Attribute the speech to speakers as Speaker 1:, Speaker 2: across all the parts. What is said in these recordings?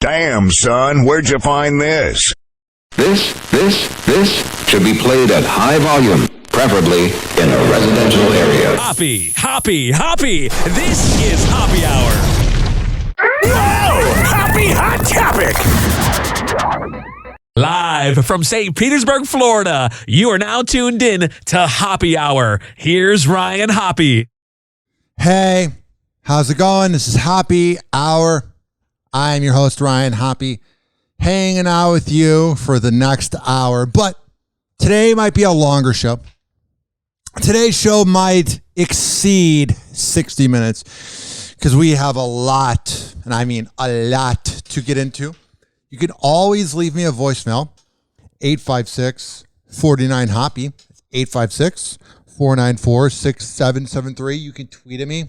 Speaker 1: Damn, son, where'd you find this?
Speaker 2: This should be played at high volume, preferably in a residential area.
Speaker 3: Hoppy. This is Hoppe Hour.
Speaker 1: Whoa! Happy Hot Topic!
Speaker 3: Live from St. Petersburg, Florida, you are now tuned in to Hoppe Hour. Here's Ryan Hoppe.
Speaker 4: Hey, how's it going? This is Hoppe Hour. I am your host, Ryan Hoppe, hanging out with you for the next hour. But today might be a longer show. Today's show might exceed 60 minutes because we have a lot, and I mean a lot, to get into. You can always leave me a voicemail, 856-49-HOPPE, 856-494-6773. You can tweet at me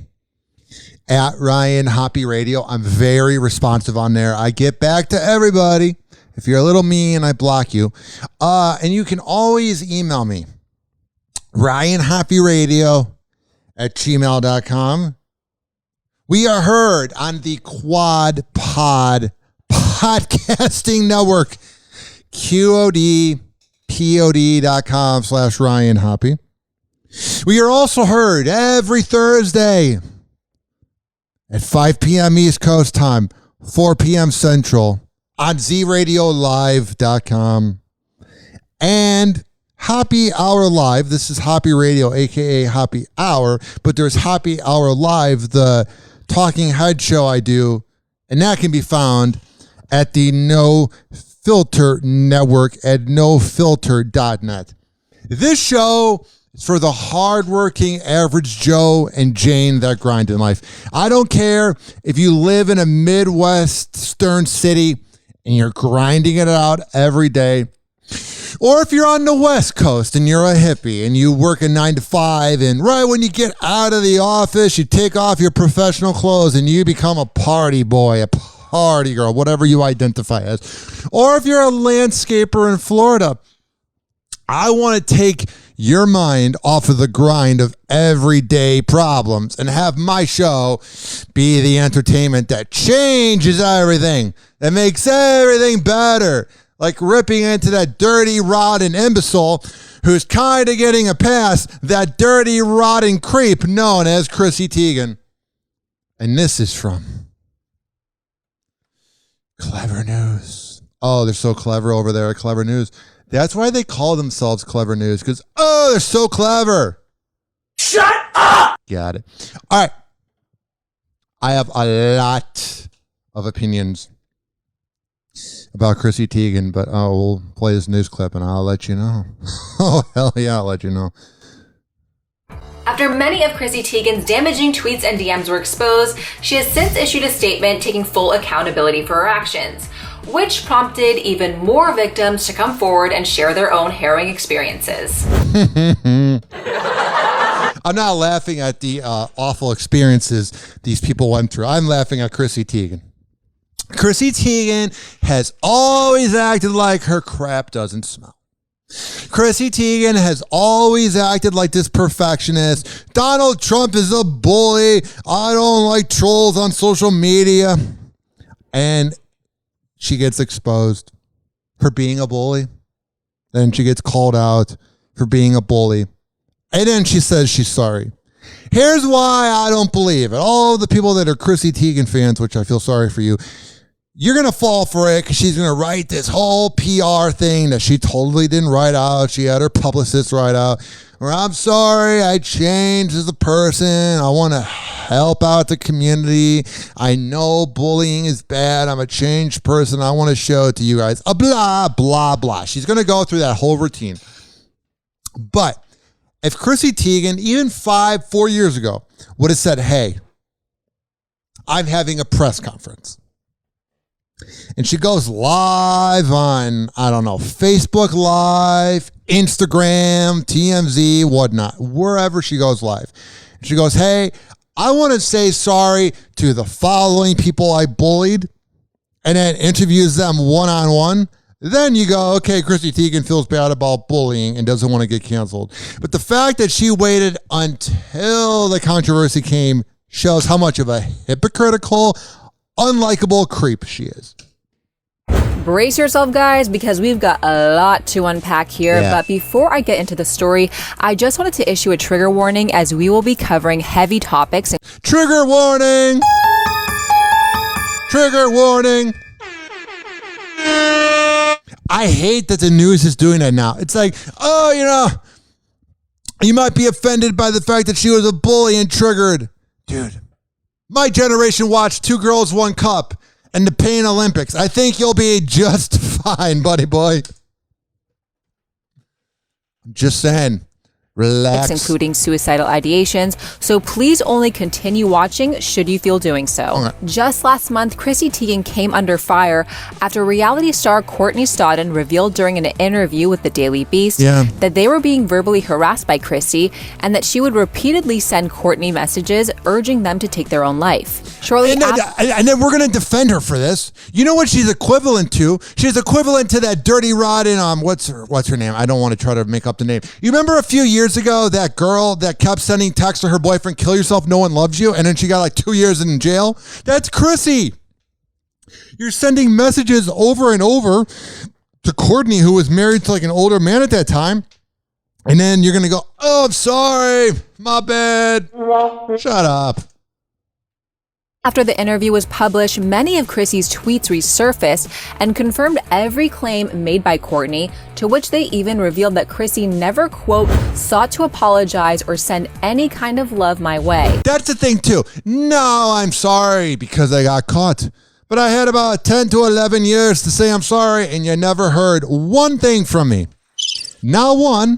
Speaker 4: at Ryan Hoppe Radio. I'm very responsive on there. I get back to everybody. If you're a little mean, I block you. And you can always email me, ryanhopperadio@gmail.com. We are heard on the Quad Pod Podcasting Network, QODPOD.com/Ryan Hoppe. We are also heard every Thursday at 5 p.m. East Coast time, 4 p.m. Central on zradiolive.com. And Hoppe Hour Live. This is Hoppe Radio, a.k.a. Hoppe Hour, but there's Hoppe Hour Live, the talking head show I do, and that can be found at the No Filter Network at nofilter.net. This show is for the hardworking average Joe and Jane that grind in life. I don't care if you live in a Midwestern city and you're grinding it out every day, or if you're on the West Coast and you're a hippie and you work a 9 to 5, and right when you get out of the office, you take off your professional clothes and you become a party boy, a party girl, whatever you identify as. Or if you're a landscaper in Florida, I want to take your mind off of the grind of everyday problems and have my show be the entertainment that changes everything, that makes everything better. Like ripping into that dirty, rotten imbecile who's kind of getting a pass, that dirty, rotten creep known as Chrissy Teigen. And this is from Clever News. Oh, they're so clever over there at Clever News. That's why they call themselves Clever News, because, they're so clever.
Speaker 1: Shut up!
Speaker 4: Got it. All right. I have a lot of opinions about Chrissy Teigen, but we'll play this news clip and I'll let you know. Oh, hell yeah, I'll let you know.
Speaker 5: After many of Chrissy Teigen's damaging tweets and DMs were exposed, she has since issued a statement taking full accountability for her actions, which prompted even more victims to come forward and share their own harrowing experiences.
Speaker 4: I'm not laughing at the awful experiences these people went through. I'm laughing at Chrissy Teigen. Chrissy Teigen has always acted like her crap doesn't smell. Chrissy Teigen has always acted like this perfectionist. Donald Trump is a bully. I don't like trolls on social media. And she gets exposed for being a bully. Then she gets called out for being a bully. And then she says she's sorry. Here's why I don't believe it. All the people that are Chrissy Teigen fans, which I feel sorry for you, you're going to fall for it because she's going to write this whole PR thing that she totally didn't write out. She had her publicist write out, or I'm sorry, I changed as a person. I want to help out the community. I know bullying is bad. I'm a changed person. I want to show it to you guys. Blah, blah, blah. She's going to go through that whole routine. But if Chrissy Teigen, even 4 years ago, would have said, hey, I'm having a press conference, and she goes live on, I don't know, Facebook Live, Instagram, TMZ, whatnot, wherever she goes live. She goes, hey, I want to say sorry to the following people I bullied, and then interviews them one-on-one. Then you go, okay, Chrissy Teigen feels bad about bullying and doesn't want to get canceled. But the fact that she waited until the controversy came shows how much of a hypocritical, unlikable creep she is.
Speaker 5: Brace yourself, guys, because we've got a lot to unpack here.
Speaker 4: Yeah.
Speaker 5: But before I get into the story, I just wanted to issue a trigger warning as we will be covering heavy topics.
Speaker 4: Trigger warning! Trigger warning! I hate that the news is doing that now. It's like, oh, you might be offended by the fact that she was a bully and triggered. Dude, my generation watched Two Girls, One Cup and the Pain Olympics. I think you'll be just fine, buddy boy. I'm just saying. Relax.
Speaker 5: Including suicidal ideations, so please only continue watching should you feel doing so.
Speaker 4: Okay.
Speaker 5: Just last month, Chrissy Teigen came under fire after reality star Courtney Stodden revealed during an interview with the Daily Beast that they were being verbally harassed by Chrissy and that she would repeatedly send Courtney messages urging them to take their own life. Shortly after,
Speaker 4: and then we're going to defend her for this. You know what she's equivalent to? She's equivalent to that dirty rod in what's her name? I don't want to try to make up the name. You remember a few years ago that girl that kept sending texts to her boyfriend, kill yourself, no one loves you, and then she got like 2 years in jail? That's Chrissy. You're sending messages over and over to Courtney, who was married to like an older man at that time, and then you're going to go, oh, I'm sorry, my bad. Shut up.
Speaker 5: After the interview was published, many of Chrissy's tweets resurfaced and confirmed every claim made by Courtney, to which they even revealed that Chrissy never, quote, sought to apologize or send any kind of love my way.
Speaker 4: That's the thing, too. No, I'm sorry because I got caught. But I had about 10 to 11 years to say I'm sorry, and you never heard one thing from me. Not one,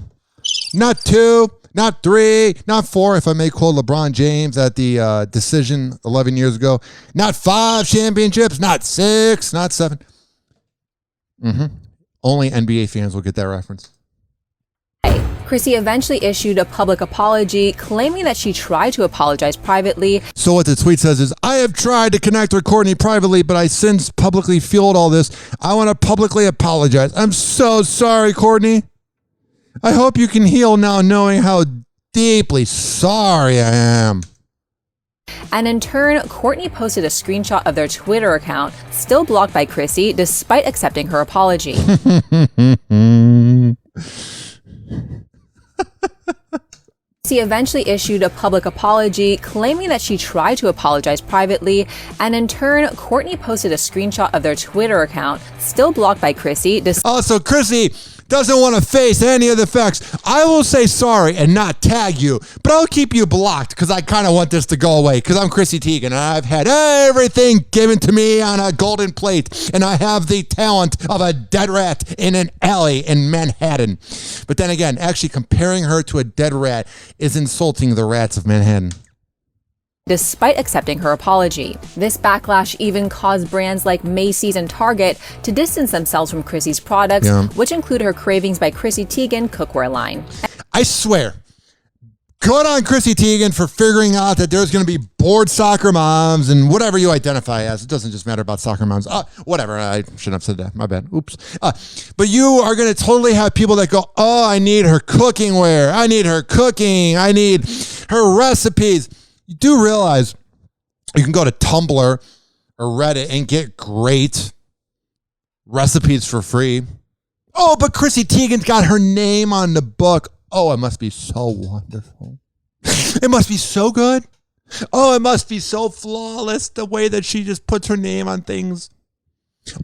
Speaker 4: not two, not three, not four, if I may quote LeBron James at the decision 11 years ago. Not 5 championships, not 6, not 7. Only NBA fans will get that reference.
Speaker 5: Chrissy eventually issued a public apology, claiming that she tried to apologize privately.
Speaker 4: So what the tweet says is, I have tried to connect with Courtney privately, but I since publicly fueled all this. I want to publicly apologize. I'm so sorry, Courtney. I hope you can heal now knowing how deeply sorry I am.
Speaker 5: And in turn, Courtney posted a screenshot of their Twitter account, still blocked by Chrissy, despite accepting her apology. She eventually issued a public apology, claiming that she tried to apologize privately, and in turn, Courtney posted a screenshot of their Twitter account, still blocked by Chrissy.
Speaker 4: Also, Chrissy doesn't want to face any of the facts. I will say sorry and not tag you, but I'll keep you blocked because I kind of want this to go away because I'm Chrissy Teigen and I've had everything given to me on a golden plate and I have the talent of a dead rat in an alley in Manhattan. But then again, actually comparing her to a dead rat is insulting the rats of Manhattan.
Speaker 5: Despite accepting her apology. This backlash even caused brands like Macy's and Target to distance themselves from Chrissy's products, which include her Cravings by Chrissy Teigen cookware line.
Speaker 4: I swear, good on Chrissy Teigen for figuring out that there's going to be bored soccer moms and whatever you identify as. It doesn't just matter about soccer moms. Whatever. I shouldn't have said that. My bad. Oops. But you are going to totally have people that go, oh, I need her cooking wear. I need her cooking. I need her recipes. You do realize you can go to Tumblr or Reddit and get great recipes for free. Oh, but Chrissy Teigen's got her name on the book. Oh, it must be so wonderful. It must be so good. Oh, it must be so flawless the way that she just puts her name on things.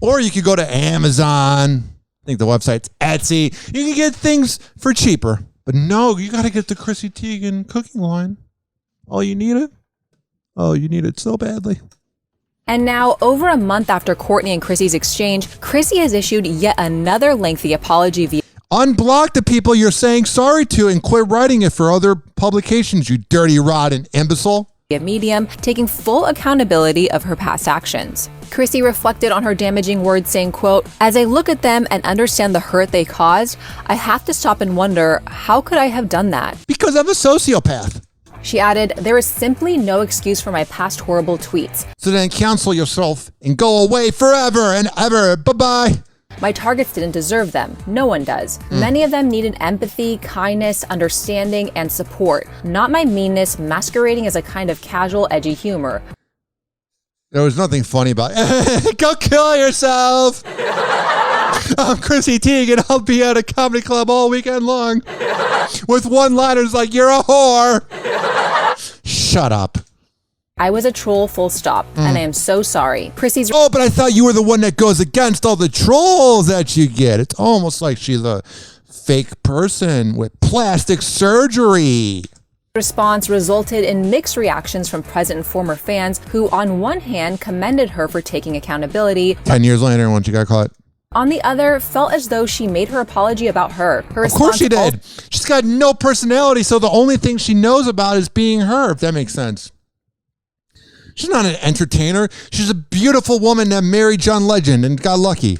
Speaker 4: Or you could go to Amazon. I think the website's Etsy. You can get things for cheaper. But no, you got to get the Chrissy Teigen cooking line. Oh, you need it? Oh, you need it so badly.
Speaker 5: And now, over a month after Courtney and Chrissy's exchange, Chrissy has issued yet another lengthy apology via
Speaker 4: Unblock the people you're saying sorry to and quit writing it for other publications, you dirty, rotten imbecile.
Speaker 5: Medium, taking full accountability of her past actions. Chrissy reflected on her damaging words, saying, quote, as I look at them and understand the hurt they caused, I have to stop and wonder, how could I have done that?
Speaker 4: Because I'm a sociopath.
Speaker 5: She added, there is simply no excuse for my past horrible tweets.
Speaker 4: So then cancel yourself and go away forever and ever. Bye-bye.
Speaker 5: My targets didn't deserve them. No one does. Many of them needed empathy, kindness, understanding, and support, not my meanness masquerading as a kind of casual, edgy humor.
Speaker 4: There was nothing funny about it. Go kill yourself. I'm Chrissy Teigen. I'll be at a comedy club all weekend long with one-liners like, you're a whore. Shut up.
Speaker 5: I was a troll, full stop, and I am so sorry. Chrissy's...
Speaker 4: Oh, but I thought you were the one that goes against all the trolls that you get. It's almost like she's a fake person with plastic surgery.
Speaker 5: response resulted in mixed reactions from present and former fans who, on one hand, commended her for taking accountability.
Speaker 4: 10 years later, when she got caught.
Speaker 5: On the other, felt as though she made her apology about her.
Speaker 4: Of course she did. She's got no personality, so the only thing she knows about is being her, if that makes sense. She's not an entertainer. She's a beautiful woman that married John Legend and got lucky.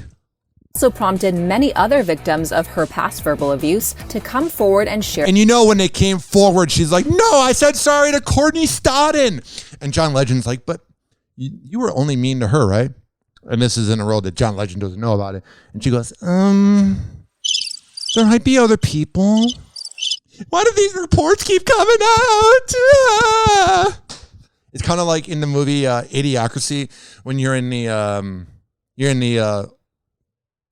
Speaker 5: Also prompted many other victims of her past verbal abuse to come forward and share.
Speaker 4: And you know, when they came forward, she's like, no, I said sorry to Courtney Stodden. And John Legend's like, but you were only mean to her, right? And this is in a role that John Legend doesn't know about it. And she goes, there might be other people. Why do these reports keep coming out? It's kind of like in the movie Idiocracy when you're in the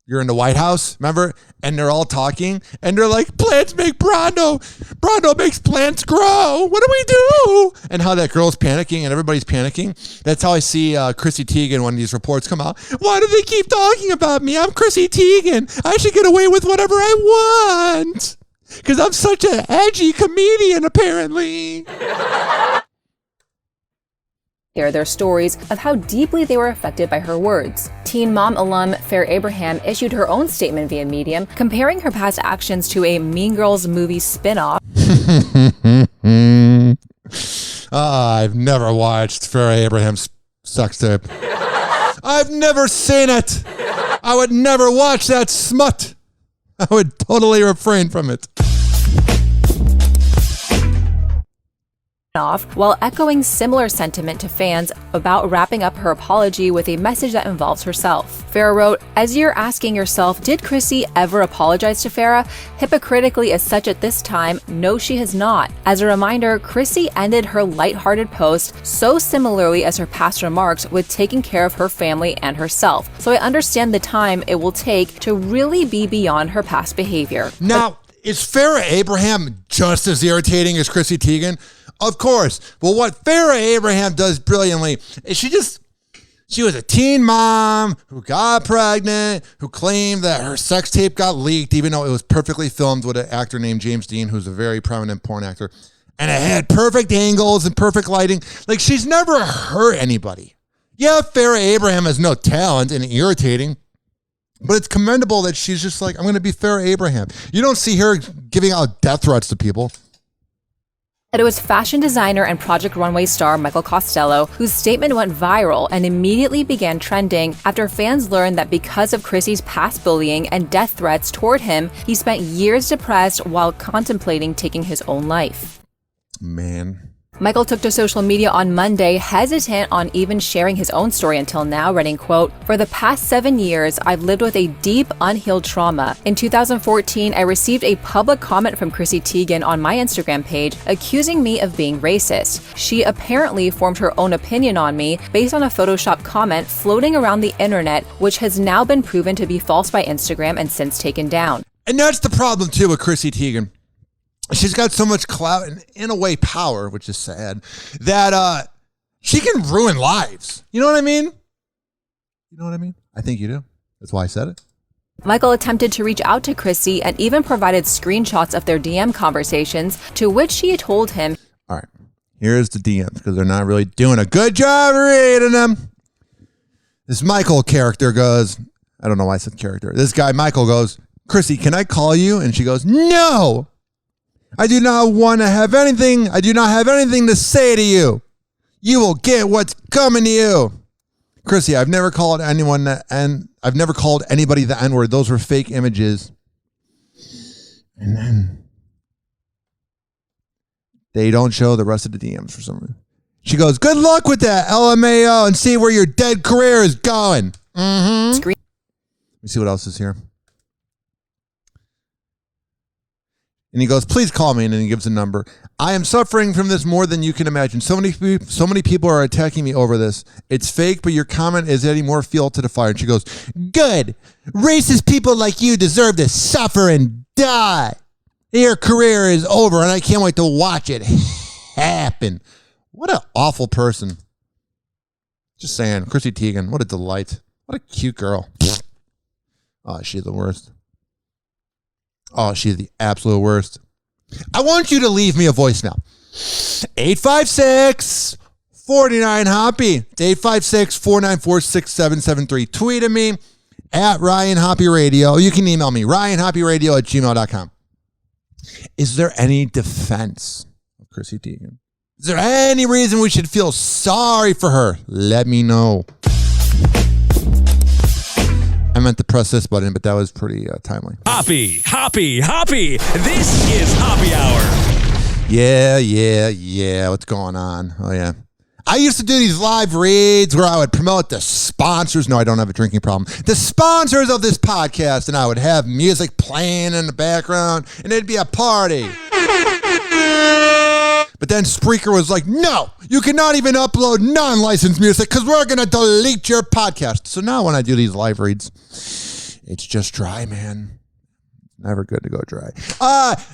Speaker 4: White House, remember? And they're all talking, and they're like, plants make Brondo. Brondo makes plants grow. What do we do? And how that girl's panicking, and everybody's panicking. That's how I see Chrissy Teigen when these reports come out. Why do they keep talking about me? I'm Chrissy Teigen. I should get away with whatever I want. Because I'm such an edgy comedian, apparently.
Speaker 5: Share their stories of how deeply they were affected by her words. Teen Mom alum Fair Abraham issued her own statement via Medium, comparing her past actions to a Mean Girls movie spin-off.
Speaker 4: I've never watched Fair Abraham's sex tape. I've never seen it. I would never watch that smut. I would totally refrain from it.
Speaker 5: Off, while echoing similar sentiment to fans about wrapping up her apology with a message that involves herself. Farrah wrote, as you're asking yourself, did Chrissy ever apologize to Farrah? Hypocritically as such at this time, no, she has not. As a reminder, Chrissy ended her lighthearted post so similarly as her past remarks with taking care of her family and herself. So I understand the time it will take to really be beyond her past behavior.
Speaker 4: Now, is Farrah Abraham just as irritating as Chrissy Teigen? Of course. Well, what Farrah Abraham does brilliantly is she was a teen mom who got pregnant, who claimed that her sex tape got leaked, even though it was perfectly filmed with an actor named James Dean, who's a very prominent porn actor. And it had perfect angles and perfect lighting. Like, she's never hurt anybody. Yeah, Farrah Abraham has no talent and irritating, but it's commendable that she's just like, I'm going to be Farrah Abraham. You don't see her giving out death threats to people.
Speaker 5: It was fashion designer and Project Runway star Michael Costello, whose statement went viral and immediately began trending after fans learned that because of Chrissy's past bullying and death threats toward him, he spent years depressed while contemplating taking his own life.
Speaker 4: Man.
Speaker 5: Michael took to social media on Monday, hesitant on even sharing his own story until now, writing, quote, for the past 7 years, I've lived with a deep, unhealed trauma. In 2014, I received a public comment from Chrissy Teigen on my Instagram page accusing me of being racist. She apparently formed her own opinion on me based on a Photoshop comment floating around the internet, which has now been proven to be false by Instagram and since taken down.
Speaker 4: And that's the problem, too, with Chrissy Teigen. She's got so much clout and, in a way, power, which is sad, that she can ruin lives. You know what I mean? You know what I mean? I think you do. That's why I said it.
Speaker 5: Michael attempted to reach out to Chrissy and even provided screenshots of their DM conversations, to which she told him,
Speaker 4: all right, here's the DMs, because they're not really doing a good job reading them. This Michael character goes, I don't know why I said character. This guy, Michael, goes, Chrissy, can I call you? And she goes, no. I do not want to have anything. I do not have anything to say to you. You will get what's coming to you. Chrissy, I've never called anyone and I've never called anybody the N-word. Those were fake images. And then they don't show the rest of the DMs for some reason. She goes, good luck with that, LMAO, and see where your dead career is going. Let me see what else is here. And he goes, please call me. And then he gives a number. I am suffering from this more than you can imagine. So many people are attacking me over this. It's fake, but your comment is adding more fuel to the fire. And she goes, good. Racist people like you deserve to suffer and die. Your career is over, and I can't wait to watch it happen. What an awful person. Just saying. Chrissy Teigen, what a delight. What a cute girl. Oh, she's the worst. Oh, she's the absolute worst. I want you to leave me a voicemail. 856-49-HOPPY. 856-494-6773. Tweet at me at Ryan Hoppe Radio. You can email me, ryanhoppyradio@gmail.com. Is there any defense of Chrissy Teigen? Is there any reason we should feel sorry for her? Let me know. I meant to press this button, but that was pretty timely.
Speaker 3: Hoppe. This is Hoppe Hour.
Speaker 4: Yeah. What's going on? Oh, yeah. I used to do these live reads where I would promote the sponsors. No, I don't have a drinking problem. The sponsors of this podcast, and I would have music playing in the background, and it'd be a party. But then Spreaker was like, no, you cannot even upload non-licensed music because we're going to delete your podcast. So now when I do these live reads, it's just dry, man. Never good to go dry.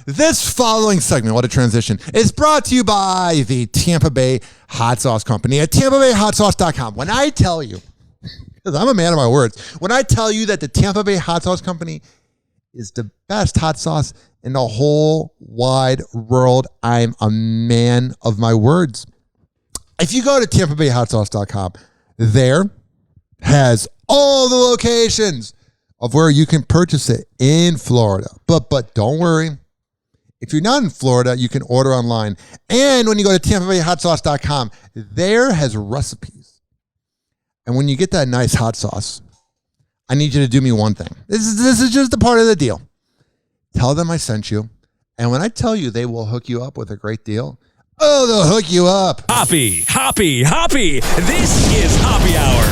Speaker 4: This following segment, what a transition, is brought to you by the Tampa Bay Hot Sauce Company at TampaBayHotSauce.com. When I tell you, because I'm a man of my words, when I tell you that the Tampa Bay Hot Sauce Company is the best hot sauce in the whole wide world, I'm a man of my words. If you go to TampaBayHotSauce.com, there has all the locations of where you can purchase it in Florida. But don't worry. If you're not in Florida, you can order online. And when you go to TampaBayHotSauce.com, there has recipes. And when you get that nice hot sauce, I need you to do me one thing. This is just a part of the deal. Tell them I sent you. And when I tell you they will hook you up with a great deal, oh, they'll hook you up.
Speaker 3: Hoppe. This is Hoppe Hour.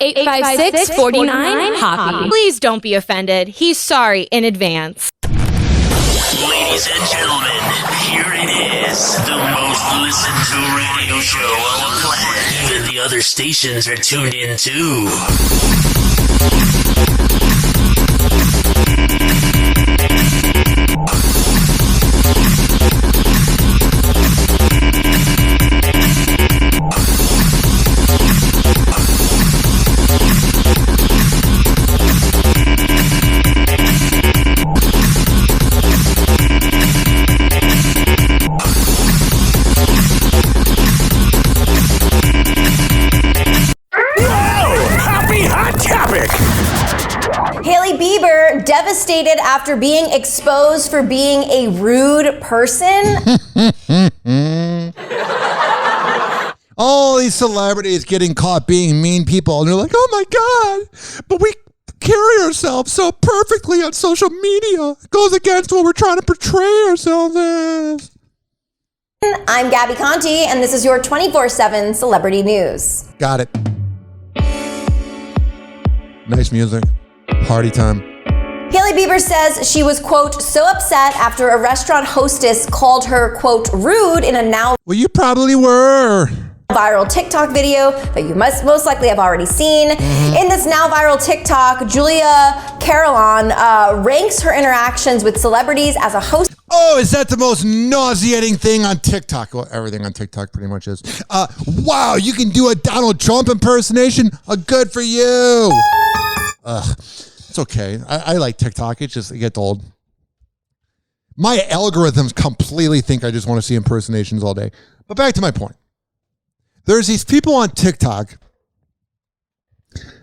Speaker 6: 856-49-HOPPY. Please don't be offended. He's sorry in advance.
Speaker 7: Ladies and gentlemen, here it is, the most listened to radio show on the planet. Even the other stations are tuned in too.
Speaker 8: Devastated after being exposed for being a rude person.
Speaker 4: All these celebrities getting caught being mean people, and they're like, oh my God, but we carry ourselves so perfectly on social media. It goes against what we're trying to portray ourselves as.
Speaker 8: I'm Gabby Conti, and this is your 24/7 celebrity news.
Speaker 4: Got it. Nice music. Party time.
Speaker 8: Hailey Bieber says she was, quote, so upset after a restaurant hostess called her, quote, rude in a now
Speaker 4: Well, you probably were.
Speaker 8: Viral TikTok video that you must most likely have already seen. In this now viral TikTok, Julia Carolan ranks her interactions with celebrities as a host.
Speaker 4: Oh, is that the most nauseating thing on TikTok? Well, everything on TikTok pretty much is. Wow, you can do a Donald Trump impersonation? Good for you. It's okay. I like TikTok. It gets old. My algorithms completely think I just want to see impersonations all day. But back to my point. There's these people on TikTok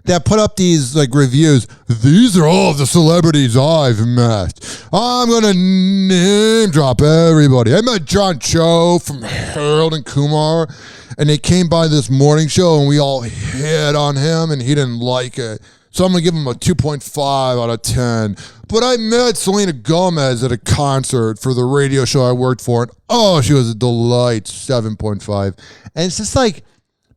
Speaker 4: that put up these like reviews. These are all the celebrities I've met. I'm going to name drop everybody. I met John Cho from Harold and Kumar, and they came by this morning show, and we all hit on him, and he didn't like it. So I'm going to give him a 2.5 out of 10. But I met Selena Gomez at a concert for the radio show I worked for, and oh, she was a delight, 7.5. And it's just like,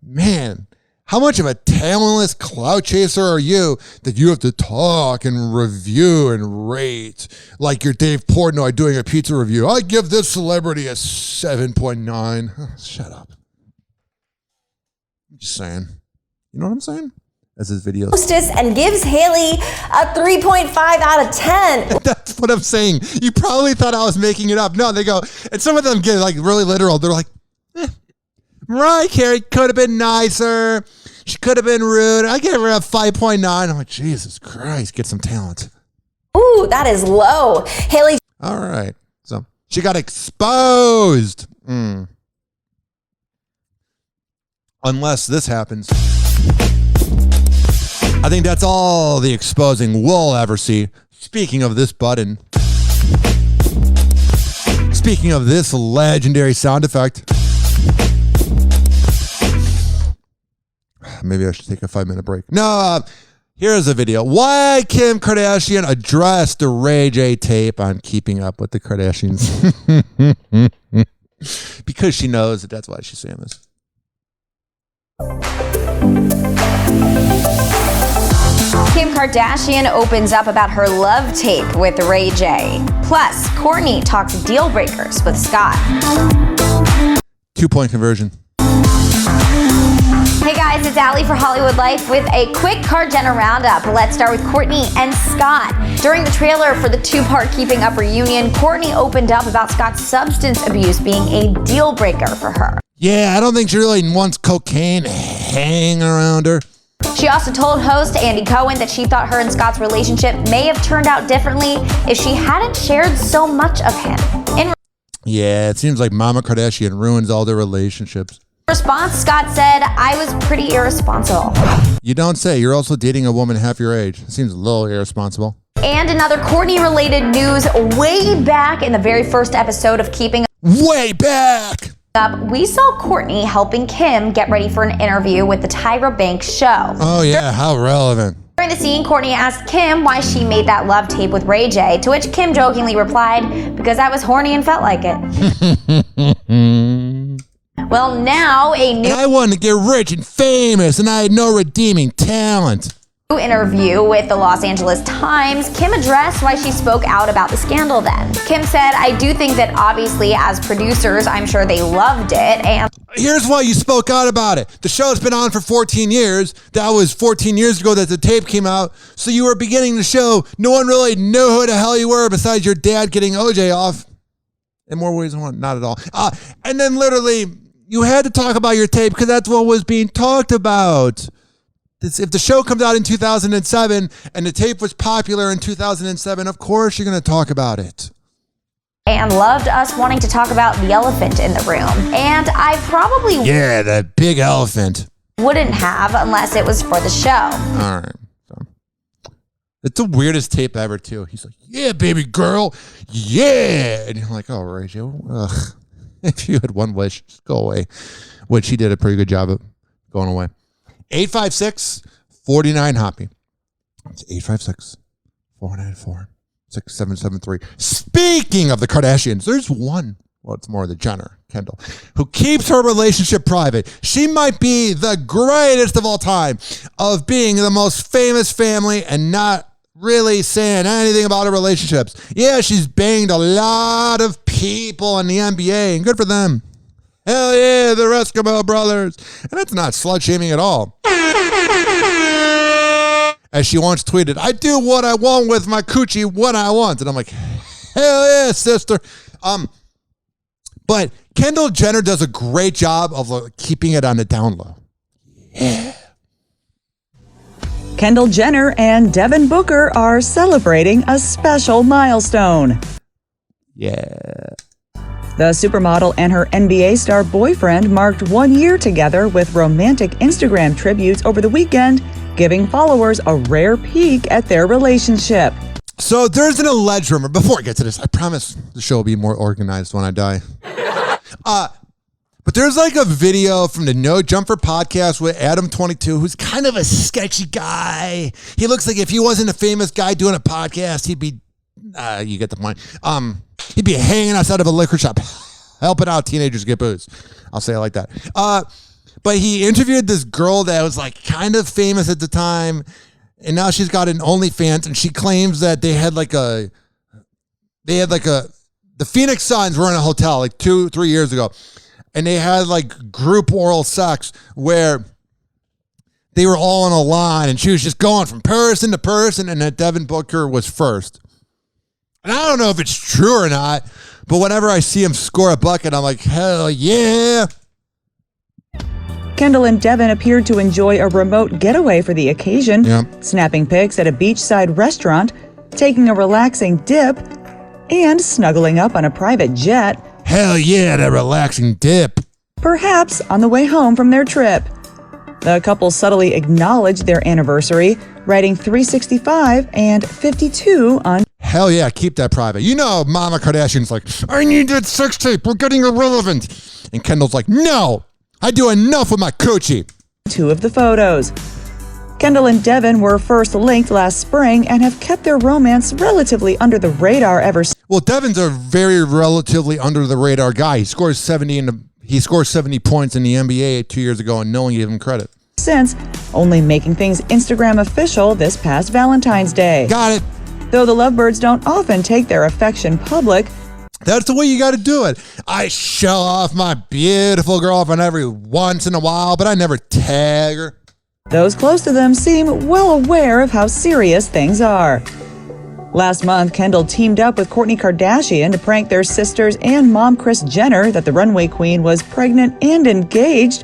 Speaker 4: man, How much of a talentless clout chaser are you that you have to talk and review and rate like you're Dave Portnoy doing a pizza review? I give this celebrity a 7.9. Shut up. I'm just saying. You know what I'm saying? As his video.
Speaker 8: Hostess and gives Haley a 3.5 out of 10.
Speaker 4: That's what I'm saying. You probably thought I was making it up. No, they go, and some of them get like really literal. They're like, Mariah Carey could have been nicer. She could have been rude. I give her a 5.9. I'm like, Jesus Christ, get some talent.
Speaker 8: Ooh, that is low. Haley.
Speaker 4: All right. So she got exposed. Unless this happens. I think that's all the exposing we'll ever see. Speaking of this button. Speaking of this legendary sound effect. Maybe I should take a 5-minute break. No, here's a video. Why Kim Kardashian addressed the Ray J tape on Keeping Up with the Kardashians. Because she knows that's why she's saying this.
Speaker 8: Kim Kardashian opens up about her love tape with Ray J. Plus, Kourtney talks deal breakers with Scott.
Speaker 4: 2-point conversion.
Speaker 8: Hey guys, it's Allie for Hollywood Life with a quick Kardashian roundup. Let's start with Kourtney and Scott. During the trailer for the 2-part Keeping Up reunion, Kourtney opened up about Scott's substance abuse being a deal breaker for her.
Speaker 4: Yeah, I don't think she really wants cocaine hanging around her.
Speaker 8: She also told host Andy Cohen that she thought her and Scott's relationship may have turned out differently if she hadn't shared so much of him.
Speaker 4: Yeah, it seems like Mama Kardashian ruins all their relationships.
Speaker 8: Response, Scott said, I was pretty irresponsible.
Speaker 4: You don't say. You're also dating a woman half your age. It seems a little irresponsible.
Speaker 8: And another Kourtney-related news way back in the very first episode of Keeping
Speaker 4: Way back!
Speaker 8: Up, we saw Kourtney helping Kim get ready for an interview with the Tyra Banks show.
Speaker 4: Oh yeah, how relevant.
Speaker 8: During the scene, Kourtney asked Kim why she made that love tape with Ray J, to which Kim jokingly replied, because I was horny and felt like it. Well, now and
Speaker 4: I wanted to get rich and famous, and I had no redeeming talent.
Speaker 8: Interview with the Los Angeles Times, Kim addressed why she spoke out about the scandal then. Kim said, I do think that obviously as producers, I'm sure they loved it, and
Speaker 4: here's why you spoke out about it. The show's been on for 14 years. That was 14 years ago that the tape came out. So you were beginning the show. No one really knew who the hell you were besides your dad getting OJ off. In more ways than one, not at all. And then literally, you had to talk about your tape because that's what was being talked about. If the show comes out in 2007 and the tape was popular in 2007, of course you're going to talk about it.
Speaker 8: And loved us wanting to talk about the elephant in the room. And I probably
Speaker 4: Yeah, that big elephant.
Speaker 8: wouldn't have unless it was for the show.
Speaker 4: All right. So, it's the weirdest tape ever, too. He's like, yeah, baby girl. Yeah. And you're like, oh, Rachel, ugh. If you had one wish, just go away. Which he did a pretty good job of going away. 856-49-HOPPY. It's 856-494-6773. Speaking of the Kardashians, there's one, well, it's more the Jenner, Kendall, who keeps her relationship private. She might be the greatest of all time of being the most famous family and not really saying anything about her relationships. Yeah, she's banged a lot of people in the NBA, and good for them. Hell yeah, the Eskimo brothers. And that's not slut-shaming at all. As she once tweeted, I do what I want with my coochie when I want. And I'm like, hell yeah, sister. But Kendall Jenner does a great job of keeping it on the down low. Yeah.
Speaker 9: Kendall Jenner and Devin Booker are celebrating a special milestone.
Speaker 4: Yeah.
Speaker 9: The supermodel and her NBA star boyfriend marked 1 year together with romantic Instagram tributes over the weekend, giving followers a rare peek at their relationship.
Speaker 4: So there's an alleged rumor. Before I get to this, I promise the show will be more organized when I die. But there's like a video from the No Jumper podcast with Adam22, who's kind of a sketchy guy. He looks like if he wasn't a famous guy doing a podcast, he'd be, you get the point. He'd be hanging outside of a liquor shop, helping out teenagers get booze. I'll say it like that. But he interviewed this girl that was like kind of famous at the time, and now she's got an OnlyFans, and she claims that the Phoenix Suns were in a hotel like 2-3 years ago, and they had like group oral sex where they were all on a line, and she was just going from person to person, and that Devin Booker was first. And I don't know if it's true or not, but whenever I see him score a bucket, I'm like, hell yeah.
Speaker 9: Kendall and Devin appeared to enjoy a remote getaway for the occasion, snapping pics at a beachside restaurant, taking a relaxing dip, and snuggling up on a private jet.
Speaker 4: Hell yeah, that relaxing dip.
Speaker 9: Perhaps on the way home from their trip. The couple subtly acknowledged their anniversary, writing 365 and 52 on.
Speaker 4: Hell yeah, keep that private. You know, Mama Kardashian's like, I need that sex tape. We're getting irrelevant. And Kendall's like, no, I do enough with my coochie.
Speaker 9: 2 of the photos. Kendall and Devin were first linked last spring and have kept their romance relatively under the radar ever since.
Speaker 4: Well, Devin's a very relatively under the radar guy. He scores 70 points in the NBA 2 years ago, and no one gave him credit.
Speaker 9: Since only making things Instagram official this past Valentine's Day.
Speaker 4: Got it.
Speaker 9: Though the lovebirds don't often take their affection public.
Speaker 4: That's the way you got to do it. I show off my beautiful girlfriend every once in a while, but I never tag her.
Speaker 9: Those close to them seem well aware of how serious things are. Last month, Kendall teamed up with Kourtney Kardashian to prank their sisters and mom Kris Jenner that the runway queen was pregnant and engaged.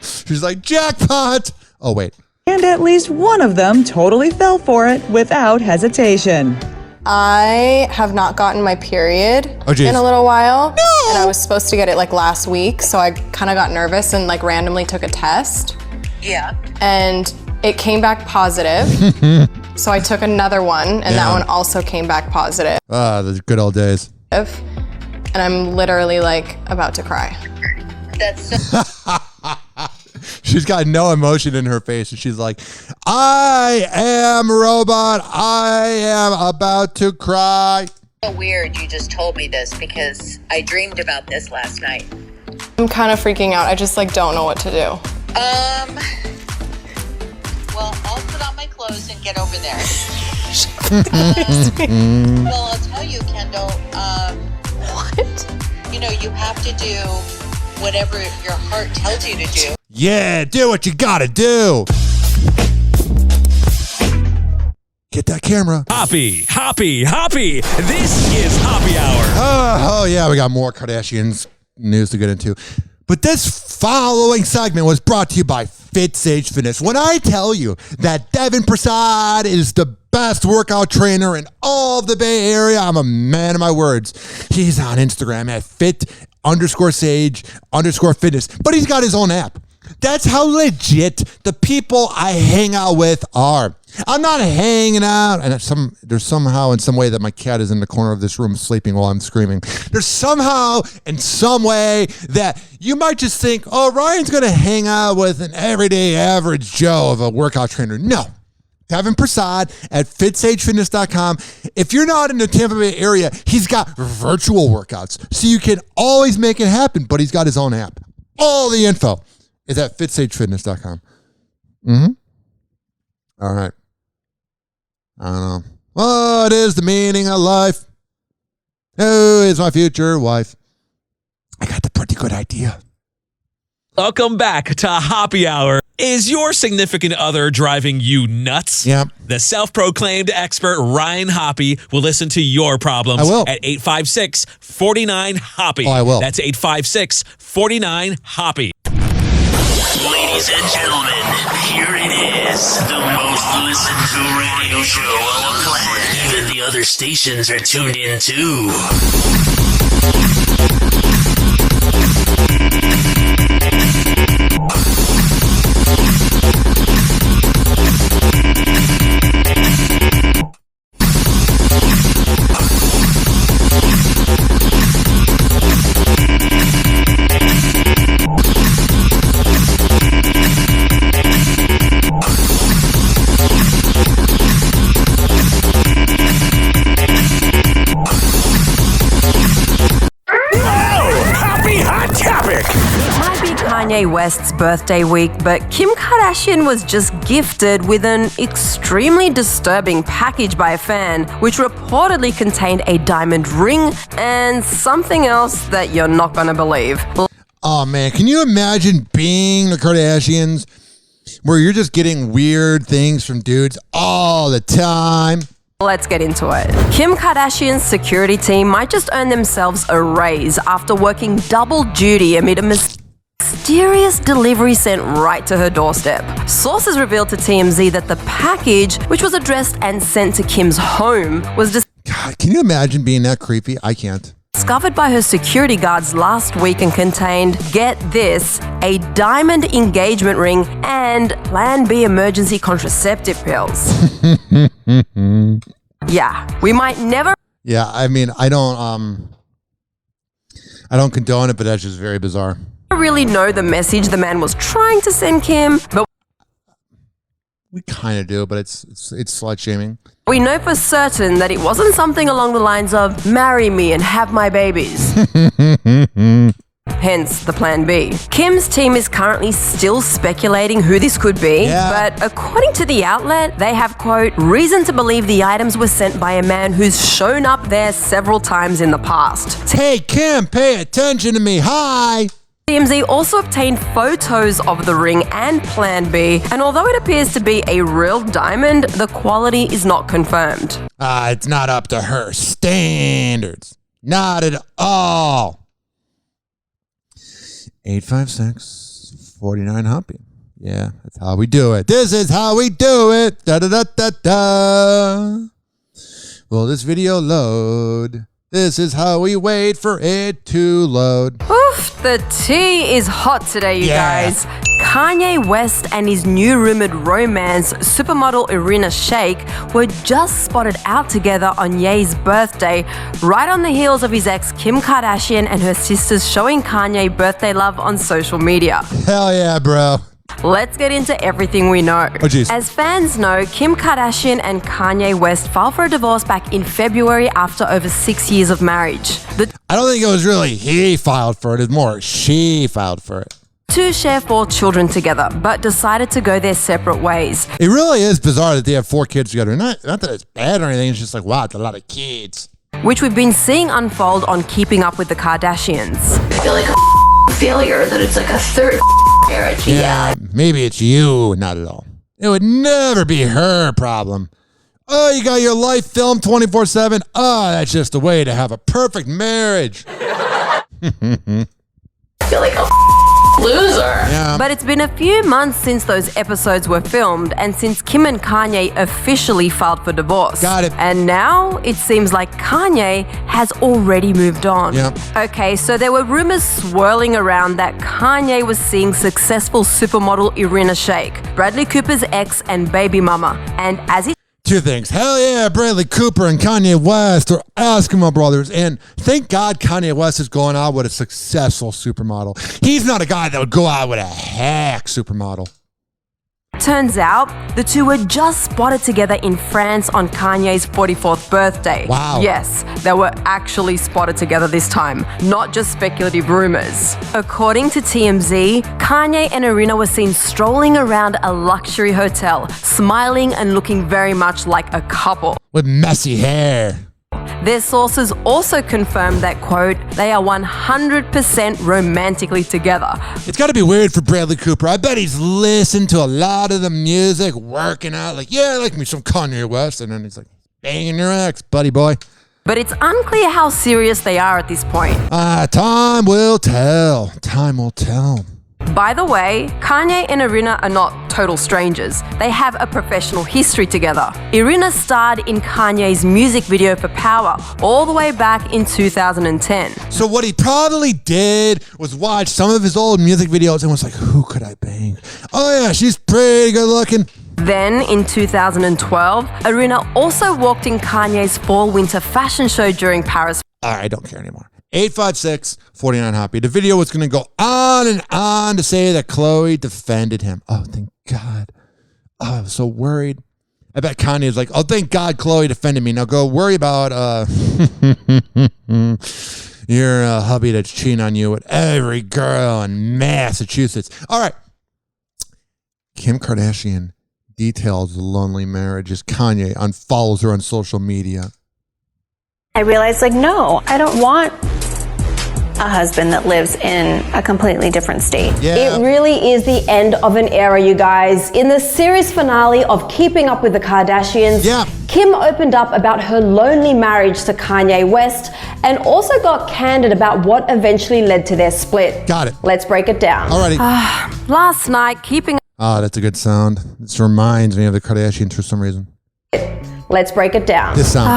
Speaker 4: She's like, jackpot! Oh, wait.
Speaker 9: And at least one of them totally fell for it without hesitation.
Speaker 10: I have not gotten my period in a little while. No! And I was supposed to get it like last week, so I kind of got nervous and like randomly took a test.
Speaker 11: Yeah.
Speaker 10: And it came back positive. So I took another one, and that one also came back positive.
Speaker 4: Ah, the good old days.
Speaker 10: And I'm literally like about to cry.
Speaker 11: That's so
Speaker 4: She's got no emotion in her face, and she's like, I am a robot. I am about to cry.
Speaker 11: weird you just told me this because I dreamed about this last night.
Speaker 10: I'm kind of freaking out. I just like don't know what to do.
Speaker 11: Well, I'll put on my clothes and get over there. Well, I'll tell you, Kendall,
Speaker 10: what?
Speaker 11: You know, you have to do whatever your heart tells you to do.
Speaker 4: Yeah, do what you gotta do. Get that camera.
Speaker 3: Hoppy. This is Hoppy Hour.
Speaker 4: Oh, yeah, we got more Kardashians news to get into. But this following segment was brought to you by FitSage Fitness. When I tell you that Devin Prasad is the best workout trainer in all of the Bay Area, I'm a man of my words. He's on Instagram at fit_sage_fitness, but he's got his own app. That's how legit the people I hang out with are. I'm not hanging out, and there's somehow in some way that my cat is in the corner of this room sleeping while I'm screaming. There's somehow in some way that you might just think, oh, Ryan's going to hang out with an everyday average Joe of a workout trainer. No. Devin Prasad at fitsagefitness.com. If you're not in the Tampa Bay area, he's got virtual workouts, so you can always make it happen, but he's got his own app. All the info is at fitsagefitness.com. All right. I don't know. What is the meaning of life? Who is my future wife? I got the pretty good idea.
Speaker 3: Welcome back to Hoppy Hour. Is your significant other driving you nuts?
Speaker 4: Yep.
Speaker 3: The self-proclaimed expert Ryan Hoppy will listen to your problems.
Speaker 4: I will.
Speaker 3: At 856-49-HOPPY.
Speaker 4: Oh, I will.
Speaker 3: That's 856-49-HOPPY.
Speaker 7: Ladies and gentlemen, here it is, the most listened to radio show on the planet. Even the other stations are tuned in too.
Speaker 12: Kanye West's birthday week, but Kim Kardashian was just gifted with an extremely disturbing package by a fan, which reportedly contained a diamond ring and something else that you're not gonna believe.
Speaker 4: Oh man, can you imagine being the Kardashians where you're just getting weird things from dudes all the time?
Speaker 12: Let's get into it. Kim Kardashian's security team might just earn themselves a raise after working double duty amid a mysterious delivery sent right to her doorstep. Sources revealed to TMZ that the package, which was addressed and sent to Kim's home, was
Speaker 4: God, can you imagine being that creepy? I can't.
Speaker 12: Discovered by her security guards last week and contained, get this, a diamond engagement ring and Plan B emergency contraceptive pills. Yeah, we might never.
Speaker 4: Yeah, I mean, I don't condone it, but that's just very bizarre.
Speaker 12: Really know the message the man was trying to send Kim, but
Speaker 4: we kind of do, but it's slut shaming.
Speaker 12: We know for certain that it wasn't something along the lines of marry me and have my babies. Hence the plan B. Kim's team is currently still speculating who this could be, but according to the outlet, they have, quote, reason to believe the items were sent by a man who's shown up there several times in the past.
Speaker 4: Hey Kim, pay attention to me, hi!
Speaker 12: TMZ also obtained photos of the ring and Plan B, and although it appears to be a real diamond, the quality is not confirmed.
Speaker 4: It's not up to her standards. Not at all. 856-49-HOPPY. Yeah, that's how we do it. This is how we do it. Da-da-da-da-da. Will this video load? This is how we wait for it to load.
Speaker 12: Oof, the tea is hot today, you guys. Kanye West and his new rumored romance, supermodel Irina Shayk, were just spotted out together on Ye's birthday, right on the heels of his ex Kim Kardashian and her sisters showing Kanye birthday love on social media.
Speaker 4: Hell yeah, bro.
Speaker 12: Let's get into everything we know.
Speaker 4: Oh, geez.
Speaker 12: As fans know, Kim Kardashian and Kanye West filed for a divorce back in February after over 6 years of marriage.
Speaker 4: I don't think it was really he filed for it. It's more she filed for it.
Speaker 12: Two share 4 children together, but decided to go their separate ways.
Speaker 4: It really is bizarre that they have 4 kids together. Not that it's bad or anything. It's just like, wow, it's a lot of kids.
Speaker 12: Which we've been seeing unfold on Keeping Up with the Kardashians.
Speaker 13: I feel like a failure that it's like a third marriage.
Speaker 4: Yeah, maybe it's you. Not at all. It would never be her problem. Oh, you got your life filmed 24/7. Oh, that's just a way to have a perfect marriage.
Speaker 13: I feel like a loser.
Speaker 4: Yeah.
Speaker 12: But it's been a few months since those episodes were filmed and since Kim and Kanye officially filed for divorce.
Speaker 4: Got it.
Speaker 12: And now it seems like Kanye has already moved on.
Speaker 4: Yep.
Speaker 12: Okay, so there were rumors swirling around that Kanye was seeing successful supermodel Irina Shayk, Bradley Cooper's ex and baby mama. And as it
Speaker 4: 2 things. Hell yeah, Bradley Cooper and Kanye West are Eskimo brothers. And thank God Kanye West is going out with a successful supermodel. He's not a guy that would go out with a hack supermodel.
Speaker 12: turns out, the two were just spotted together in France on Kanye's 44th birthday.
Speaker 4: Wow.
Speaker 12: Yes, they were actually spotted together this time, not just speculative rumors. According to TMZ, Kanye and Irina were seen strolling around a luxury hotel, smiling and looking very much like a couple.
Speaker 4: With messy hair.
Speaker 12: Their sources also confirmed that, quote, they are 100% romantically together.
Speaker 4: It's got to be weird for Bradley Cooper. I bet he's listened to a lot of the music, working out, like, yeah, I like me some Kanye West. And then he's like, banging your ex, buddy boy.
Speaker 12: But it's unclear how serious they are at this point.
Speaker 4: Time will tell. Time will tell.
Speaker 12: By the way, Kanye and Irina are not total strangers. They have a professional history together. Irina starred in Kanye's music video for Power all the way back in 2010.
Speaker 4: So what he probably did was watch some of his old music videos and was like, who could I bang? Oh yeah, she's pretty good looking.
Speaker 12: Then, in 2012, Irina also walked in Kanye's fall-winter fashion show during Paris.
Speaker 4: All right, I don't care anymore. 856-49-HOPPY. The video was going to go on and on to say that Khloe defended him. Oh, thank God. Oh, I was so worried. I bet Kanye is like, oh, thank God Khloe defended me. Now go worry about You're a hubby that's cheating on you with every girl in Massachusetts. All right. Kim Kardashian details the lonely marriage as Kanye unfollows her on social media.
Speaker 14: I realized, no, I don't want a husband that lives in a completely different state.
Speaker 4: Yeah.
Speaker 15: It really is the end of an era, you guys. In the series finale of Keeping Up with the Kardashians, Kim opened up about her lonely marriage to Kanye West and also got candid about what eventually led to their split.
Speaker 4: Got it.
Speaker 15: Let's break it down.
Speaker 4: Alrighty.
Speaker 12: Last night, keeping...
Speaker 4: Oh, that's a good sound. This reminds me of the Kardashians for some reason.
Speaker 15: Let's break it down.
Speaker 4: This sound.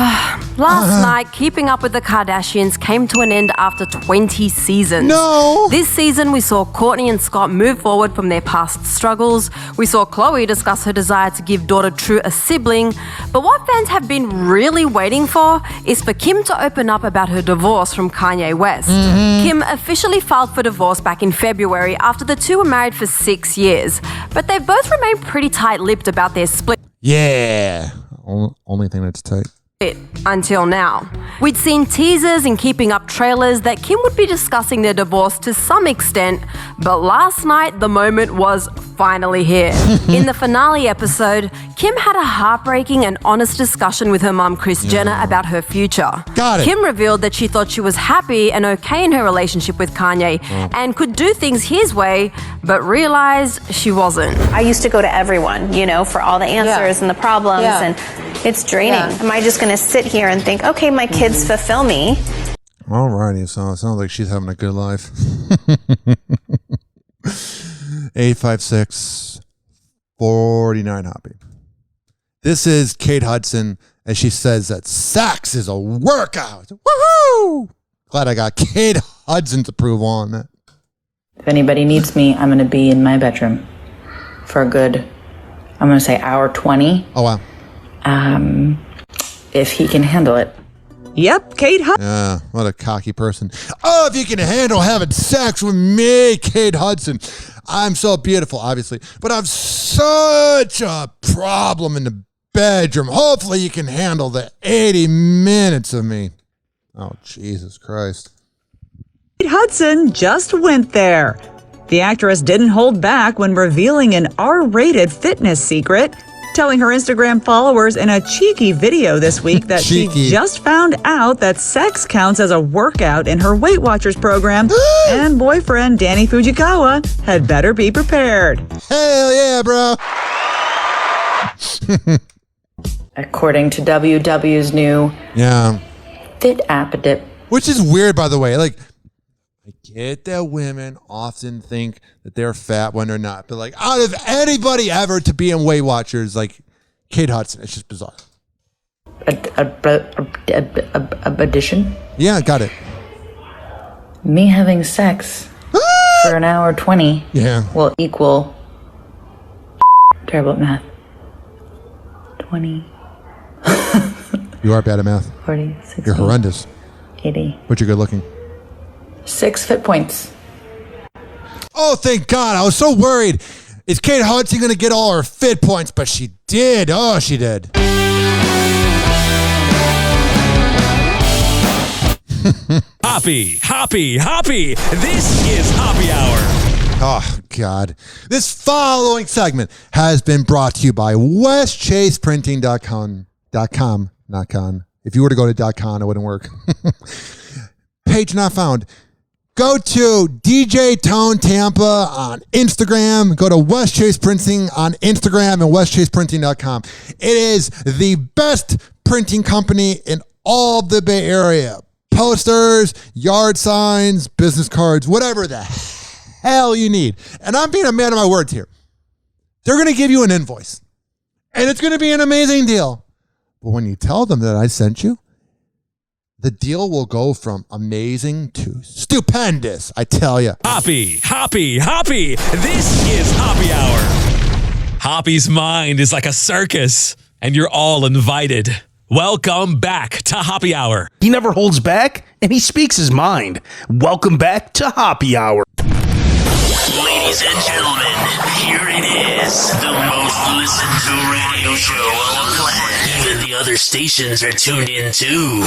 Speaker 12: Last night, Keeping Up with the Kardashians came to an end after 20 seasons.
Speaker 4: No!
Speaker 12: This season, we saw Kourtney and Scott move forward from their past struggles. We saw Khloe discuss her desire to give daughter True a sibling. But what fans have been really waiting for is for Kim to open up about her divorce from Kanye West. Kim officially filed for divorce back in February after the two were married for 6 years. But they've both remained pretty tight-lipped about their split.
Speaker 4: Yeah. Only thing that's tight.
Speaker 12: Until now. We'd seen teasers and Keeping Up trailers that Kim would be discussing their divorce to some extent, but last night the moment was finally here. In the finale episode, Kim had a heartbreaking and honest discussion with her mom, Kris Jenner, about her future.
Speaker 4: Got it.
Speaker 12: Kim revealed that she thought she was happy and okay in her relationship with Kanye and could do things his way, but realized she wasn't.
Speaker 14: I used to go to everyone, for all the answers and the problems, and it's draining. Am I just going to sit here and think, okay, my kids fulfill me?
Speaker 4: Alrighty, so it sounds like she's having a good life. 856-49 Hoppy. This is Kate Hudson as she says that sex is a workout. Woohoo! Glad I got Kate Hudson's approval on that.
Speaker 16: If anybody needs me, I'm going to be in my bedroom for a good, I'm going to say hour 20.
Speaker 4: Oh, wow.
Speaker 16: If he can handle it.
Speaker 9: Yep, Kate Hudson.
Speaker 4: Yeah, what a cocky person. Oh, if you can handle having sex with me, Kate Hudson. I'm so beautiful, obviously, but I have such a problem in the bedroom. Hopefully you can handle the 80 minutes of me. Oh, Jesus Christ.
Speaker 9: Kate Hudson just went there. The actress didn't hold back when revealing an R-rated fitness secret, telling her Instagram followers in a cheeky video this week that she just found out that sex counts as a workout in her Weight Watchers program, and boyfriend Danny Fujikawa had better be prepared.
Speaker 4: Hell yeah, bro.
Speaker 16: According to WW's new Fit app dip.
Speaker 4: Which is weird, by the way. I get that women often think that they're fat when they're not. But out of anybody ever to be in Weight Watchers, Kate Hudson, it's just bizarre.
Speaker 16: Addition?
Speaker 4: Yeah, got it.
Speaker 16: Me having sex for an hour 20 will equal terrible at math. 20.
Speaker 4: You are bad at math.
Speaker 16: 40, 60.
Speaker 4: You're horrendous.
Speaker 16: 80.
Speaker 4: But you're good looking.
Speaker 16: 6 fit points.
Speaker 4: Oh, thank God. I was so worried. Is Kate Hudson going to get all her fit points? But she did. Oh, she did.
Speaker 3: Hoppy. This is Hoppy Hour.
Speaker 4: Oh, God. This following segment has been brought to you by WestChasePrinting.com. If you were to go to .com, it wouldn't work. Page not found. Go to DJ Tone Tampa on Instagram. Go to West Chase Printing on Instagram and WestChasePrinting.com. It is the best printing company in all the Bay Area. Posters, yard signs, business cards, whatever the hell you need. And I'm being a man of my words here. They're going to give you an invoice. And it's going to be an amazing deal. But when you tell them that I sent you, the deal will go from amazing to stupendous, I tell you.
Speaker 3: Hoppy. This is Hoppy Hour. Hoppy's mind is like a circus, and you're all invited. Welcome back to Hoppy Hour.
Speaker 17: He never holds back, and he speaks his mind. Welcome back to Hoppy Hour.
Speaker 7: Ladies and gentlemen, here it is, the most listened to radio show on the planet. Even the other stations are tuned in too.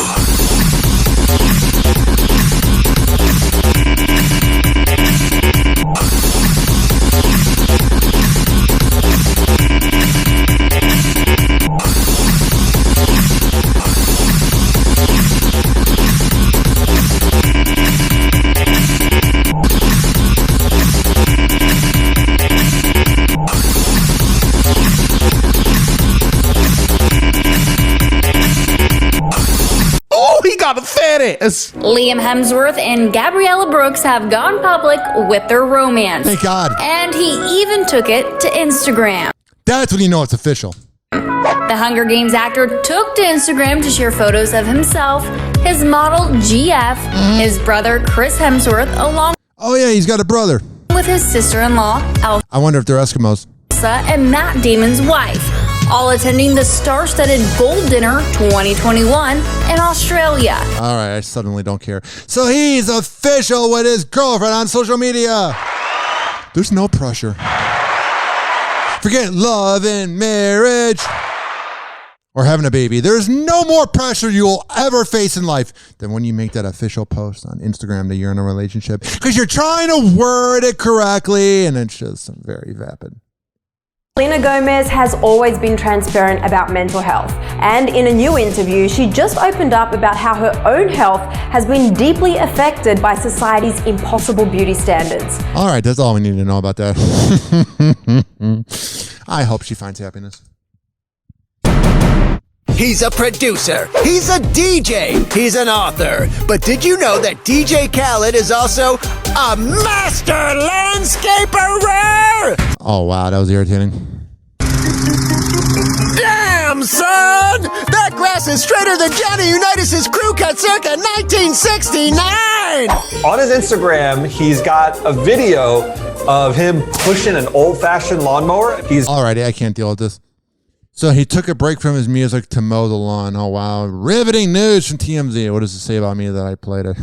Speaker 17: gotta fit it.
Speaker 14: Liam Hemsworth and Gabriella Brooks have gone public with their romance.
Speaker 4: Thank God.
Speaker 14: And he even took it to Instagram.
Speaker 4: That's when you know it's official.
Speaker 14: The Hunger Games actor took to Instagram to share photos of himself, his model GF, his brother Chris Hemsworth, along
Speaker 4: Oh yeah, he's got a brother.
Speaker 14: with his sister-in-law, Elsa,
Speaker 4: I wonder if they're Eskimos.
Speaker 14: and Matt Damon's wife, all attending the star-studded Gold Dinner 2021 in Australia.
Speaker 4: All right, I suddenly don't care. So he's official with his girlfriend on social media. There's no pressure. Forget love and marriage or having a baby. There's no more pressure you will ever face in life than when you make that official post on Instagram that you're in a relationship because you're trying to word it correctly and it's just very vapid.
Speaker 15: Selena Gomez has always been transparent about mental health, and in a new interview, she just opened up about how her own health has been deeply affected by society's impossible beauty standards.
Speaker 4: All right, that's all we need to know about that. I hope she finds happiness.
Speaker 18: He's a producer. He's a DJ. He's an author. But did you know that DJ Khaled is also a master landscaper?
Speaker 4: Oh, wow, that was irritating.
Speaker 18: Damn, son! That grass is straighter than Johnny Unitas' crew cut circa 1969!
Speaker 19: On his Instagram, he's got a video of him pushing an old-fashioned lawnmower.
Speaker 4: All right, I can't deal with this. So he took a break from his music to mow the lawn. Oh, wow. Riveting news from TMZ. What does it say about me that I played it?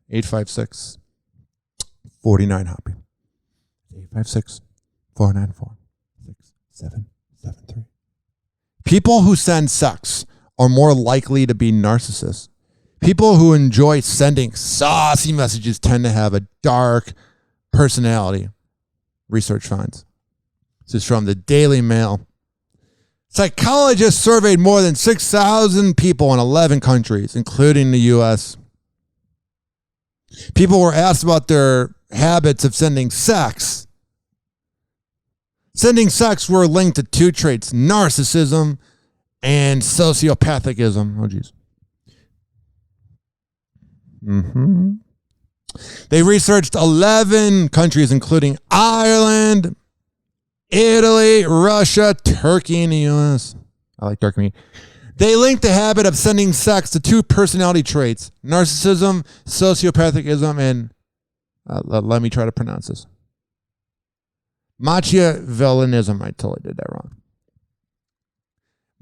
Speaker 4: 856 49 Hoppy. 856 494 6773. People who send sex are more likely to be narcissists. People who enjoy sending saucy messages tend to have a dark personality. Research finds. This is from the Daily Mail. Psychologists surveyed more than 6,000 people in 11 countries, including the U.S. People were asked about their habits of sending sex. Sending sex were linked to two traits, narcissism and sociopathicism. Oh, geez. They researched 11 countries, including Ireland, Italy, Russia, Turkey, and the U.S. I like Turkey. They linked the habit of sending sex to two personality traits, narcissism, sociopathicism, and let me try to pronounce this. Machiavellianism. I totally did that wrong.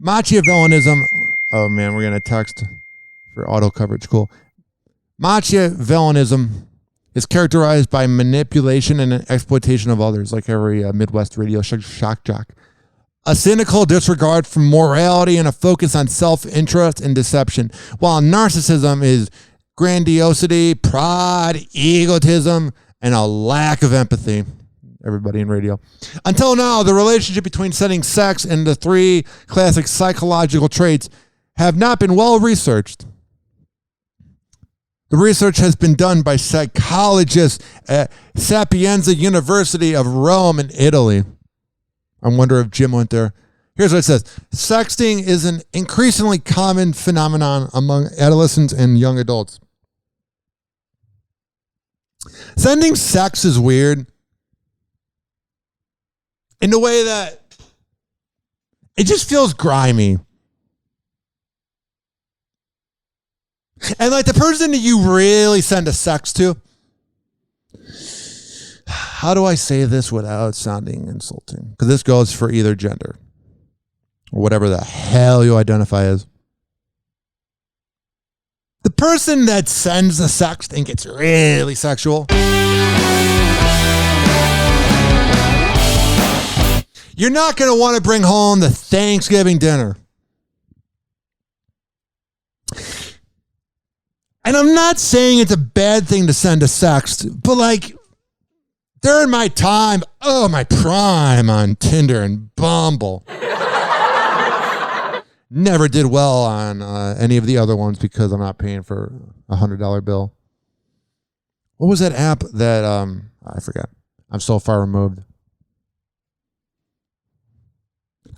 Speaker 4: Machiavellianism. Oh, man, we're going to text for auto coverage. Cool. Machiavellianism is characterized by manipulation and exploitation of others, like every Midwest radio shock jock. A cynical disregard for morality and a focus on self-interest and deception, while narcissism is grandiosity, pride, egotism, and a lack of empathy. Everybody in radio. Until now, the relationship between sending sex and the three classic psychological traits have not been well researched. The research has been done by psychologists at Sapienza University of Rome in Italy. I wonder if Jim went there. Here's what it says. Sexting is an increasingly common phenomenon among adolescents and young adults. Sending sex is weird in the way that it just feels grimy. And like the person that you really send a sex to, how do I say this without sounding insulting? Because this goes for either gender or whatever the hell you identify as. The person that sends the sext and gets really sexual, you're not going to want to bring home the Thanksgiving dinner. And I'm not saying it's a bad thing to send a sext, but like during my time, my prime on Tinder and Bumble. Never did well on any of the other ones because I'm not paying for a $100 bill. What was that app that, I forgot. I'm so far removed.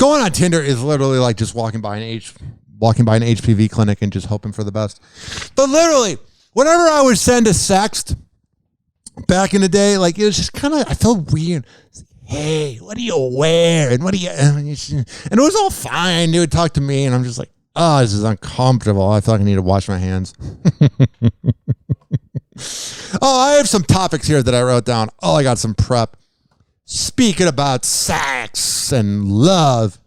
Speaker 4: Going on Tinder is literally like just walking by an HPV clinic and just hoping for the best. But literally, whenever I would send a sext back in the day, like it was just kind of, I felt weird. Hey, what do you wear? And what do you, and it was all fine. They would talk to me and I'm just like, oh, this is uncomfortable. I feel like I need to wash my hands. Oh, I have some topics here that I wrote down. Oh, I got some prep. Speaking about sex and love,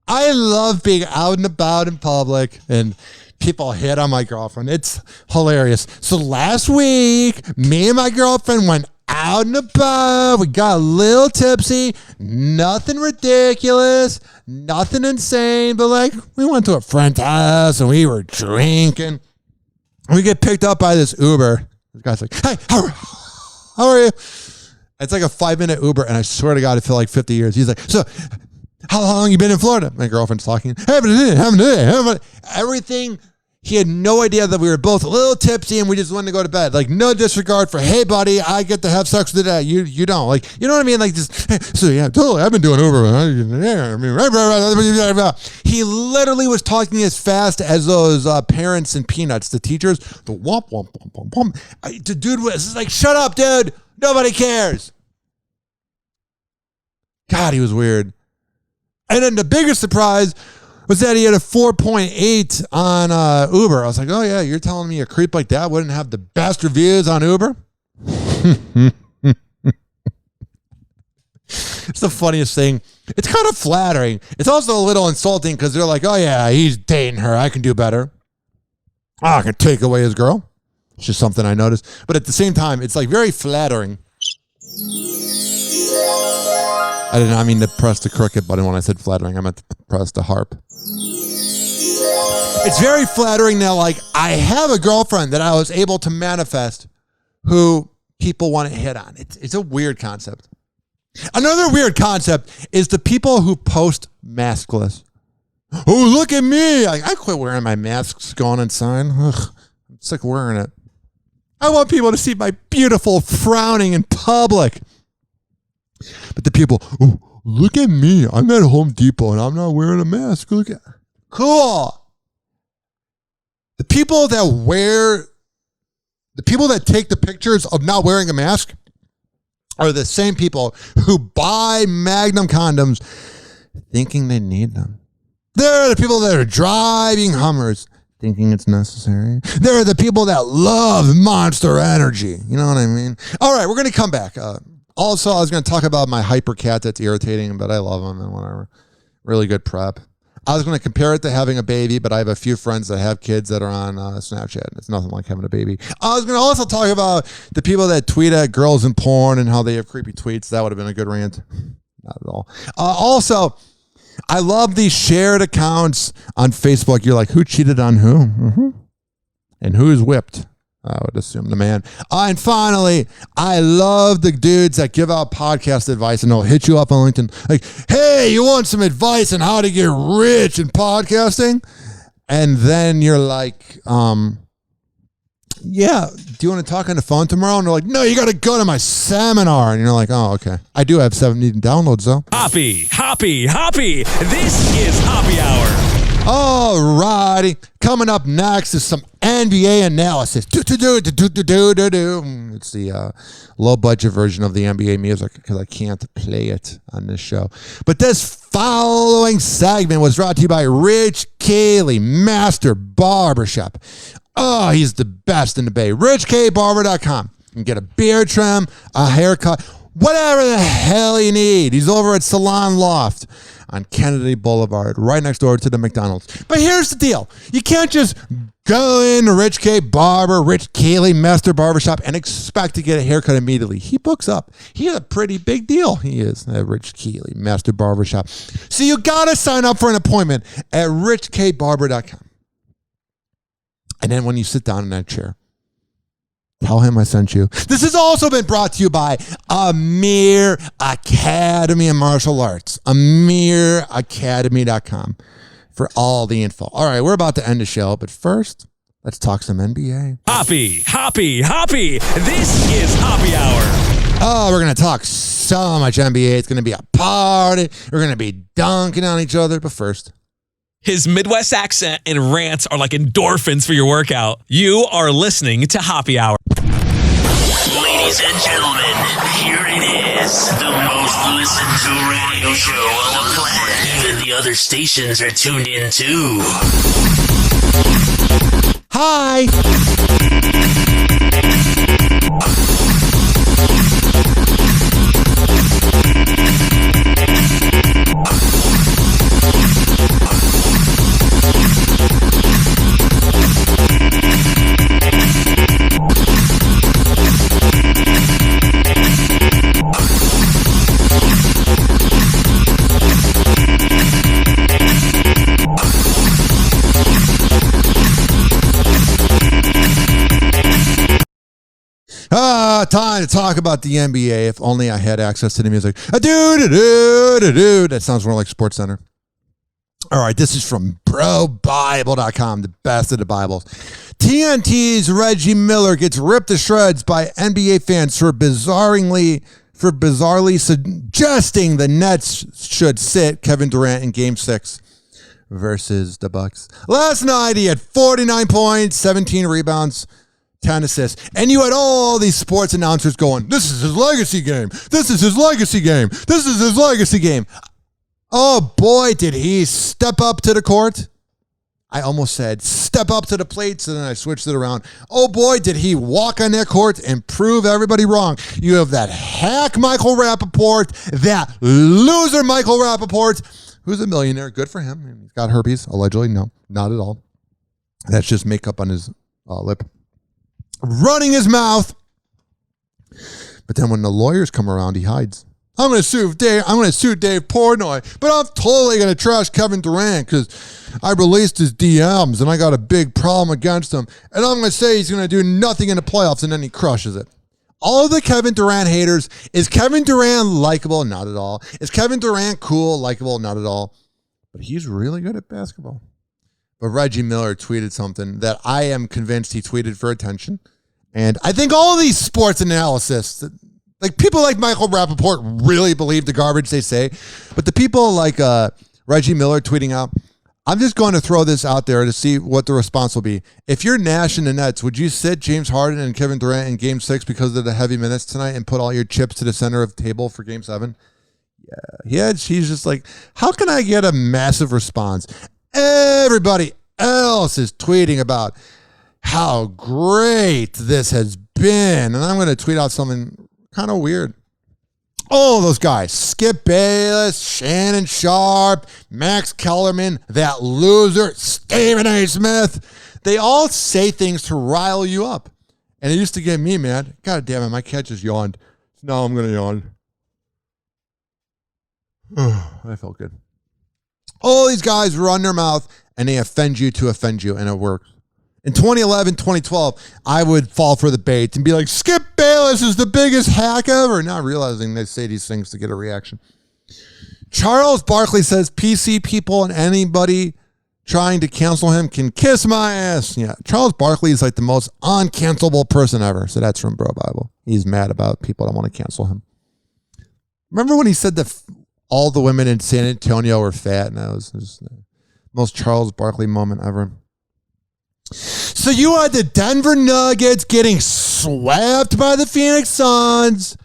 Speaker 4: I love being out and about in public and people hit on my girlfriend. It's hilarious. So last week, me and my girlfriend went out and about. We got a little tipsy. Nothing ridiculous. Nothing insane. But like, we went to a friend's house and we were drinking. We get picked up by this Uber. This guy's like, hey, how are you? It's like a 5-minute Uber, and I swear to God, it felt like 50 years. He's like, so, how long you been in Florida? My girlfriend's talking. Everything. He had no idea that we were both a little tipsy, and we just wanted to go to bed. Like, no disregard for, hey, buddy, I get to have sex today. You don't. Like, you know what I mean? Like, just, hey, so yeah, totally. I've been doing Uber. He literally was talking as fast as those parents in Peanuts, the teachers. The womp, womp, womp, womp, womp. The dude was like, shut up, dude. Nobody cares. God, he was weird. And then the biggest surprise was that he had a 4.8 on Uber. I was like, oh, yeah, you're telling me a creep like that wouldn't have the best reviews on Uber? It's the funniest thing. It's kind of flattering. It's also a little insulting because they're like, oh, yeah, he's dating her. I can do better. I can take away his girl. It's just something I noticed. But at the same time, it's like very flattering. I did not mean to press the crooked button when I said flattering. I meant to press the harp. It's very flattering now. Like, I have a girlfriend that I was able to manifest who people want to hit on. It's a weird concept. Another weird concept is the people who post maskless. Oh, look at me. I quit wearing my masks going inside. Ugh, I'm sick of wearing it. I want people to see my beautiful frowning in public. But the people, oh, look at me. I'm at Home Depot and I'm not wearing a mask. Look at cool. The people that take the pictures of not wearing a mask are the same people who buy Magnum condoms thinking they need them. They're the people that are driving Hummers thinking it's necessary. They're the people that love Monster Energy. You know what I mean? All right, we're going to come back. Also, I was going to talk about my hyper cat that's irritating, but I love him and whatever. Really good prep. I was going to compare it to having a baby, but I have a few friends that have kids that are on Snapchat. It's nothing like having a baby. I was going to also talk about the people that tweet at girls in porn and how they have creepy tweets. That would have been a good rant. Not at all. Also, I love these shared accounts on Facebook. You're like, who cheated on who? Mm-hmm. And who is whipped? I would assume the man. And finally, I love the dudes that give out podcast advice and they'll hit you up on LinkedIn. Like, hey, you want some advice on how to get rich in podcasting? And then you're like, yeah, do you want to talk on the phone tomorrow? And they're like, no, you got to go to my seminar. And you're like, oh, okay. I do have 70 downloads, though.
Speaker 3: Hoppe. This is Hoppe Hour.
Speaker 4: All righty. Coming up next is some NBA analysis. It's the low-budget version of the NBA music because I can't play it on this show. But this following segment was brought to you by Rich Cayley, Master Barbershop. Oh, he's the best in the Bay. RichKbarber.com. You can get a beard trim, a haircut, whatever the hell you need. He's over at Salon Loft on Kennedy Boulevard, right next door to the McDonald's. But here's the deal. You can't just go in to Rich K. Barber, Rich Cayley, Master Barbershop, and expect to get a haircut immediately. He books up. He's a pretty big deal. He is at Rich Cayley, Master Barbershop. So you got to sign up for an appointment at richkbarber.com. And then when you sit down in that chair, tell him I sent you. This has also been brought to you by Amir Academy of Martial Arts. AmirAcademy.com for all the info. All right, we're about to end the show, but first, let's talk some NBA.
Speaker 3: Hoppe. This is Hoppe Hour.
Speaker 4: Oh, we're going to talk so much NBA. It's going to be a party. We're going to be dunking on each other. But first,
Speaker 3: his Midwest accent and rants are like endorphins for your workout. You are listening to Hoppe Hour.
Speaker 7: Ladies and gentlemen, here it is. The most listened to radio show on the planet. Even the other stations are tuned in too.
Speaker 4: Hi. Time to talk about the NBA. If only I had access to the music. That sounds more like Sports Center. All right, this is from BroBible.com, the best of the Bibles. TNT's Reggie Miller gets ripped to shreds by NBA fans for bizarrely suggesting the Nets should sit Kevin Durant in Game 6 versus the Bucks. Last night, he had 49 points, 17 rebounds, 10 assists. And you had all these sports announcers going, this is his legacy game. This is his legacy game. This is his legacy game. Oh, boy, did he step up to the court. I almost said step up to the plate, so then I switched it around. Oh, boy, did he walk on that court and prove everybody wrong. You have that hack Michael Rappaport, that loser Michael Rappaport, who's a millionaire. Good for him. He's got herpes, allegedly. No, not at all. That's just makeup on his lip. Running his mouth. But then when the lawyers come around, he hides. I'm going to sue Dave Portnoy, but I'm totally going to trash Kevin Durant because I released his DMs and I got a big problem against him. And I'm going to say he's going to do nothing in the playoffs, and then he crushes it. All of the Kevin Durant haters, is Kevin Durant likable? Not at all. Is Kevin Durant cool? Likable? Not at all. But he's really good at basketball. But Reggie Miller tweeted something that I am convinced he tweeted for attention. And I think all of these sports analysts, like people like Michael Rappaport really believe the garbage they say. But the people like Reggie Miller tweeting out, I'm just going to throw this out there to see what the response will be. If you're Nash and the Nets, would you sit James Harden and Kevin Durant in Game 6 because of the heavy minutes tonight and put all your chips to the center of the table for Game 7? Yeah, she's just like, how can I get a massive response? Everybody else is tweeting about how great this has been. And I'm going to tweet out something kind of weird. Oh, those guys. Skip Bayless, Shannon Sharp, Max Kellerman, that loser, Stephen A. Smith. They all say things to rile you up. And it used to get me mad. God damn it, my cat just yawned. Now I'm going to yawn. I felt good. All these guys run their mouth and they offend you to offend you, and it works. In 2011, 2012, I would fall for the bait and be like, Skip Bayless is the biggest hack ever, not realizing they say these things to get a reaction. Charles Barkley says PC people and anybody trying to cancel him can kiss my ass. Yeah, Charles Barkley is like the most uncancelable person ever. So that's from Bro Bible. He's mad about people that want to cancel him. Remember when he said that all the women in San Antonio were fat? And that was the most Charles Barkley moment ever. So you had the Denver Nuggets getting swept by the Phoenix Suns,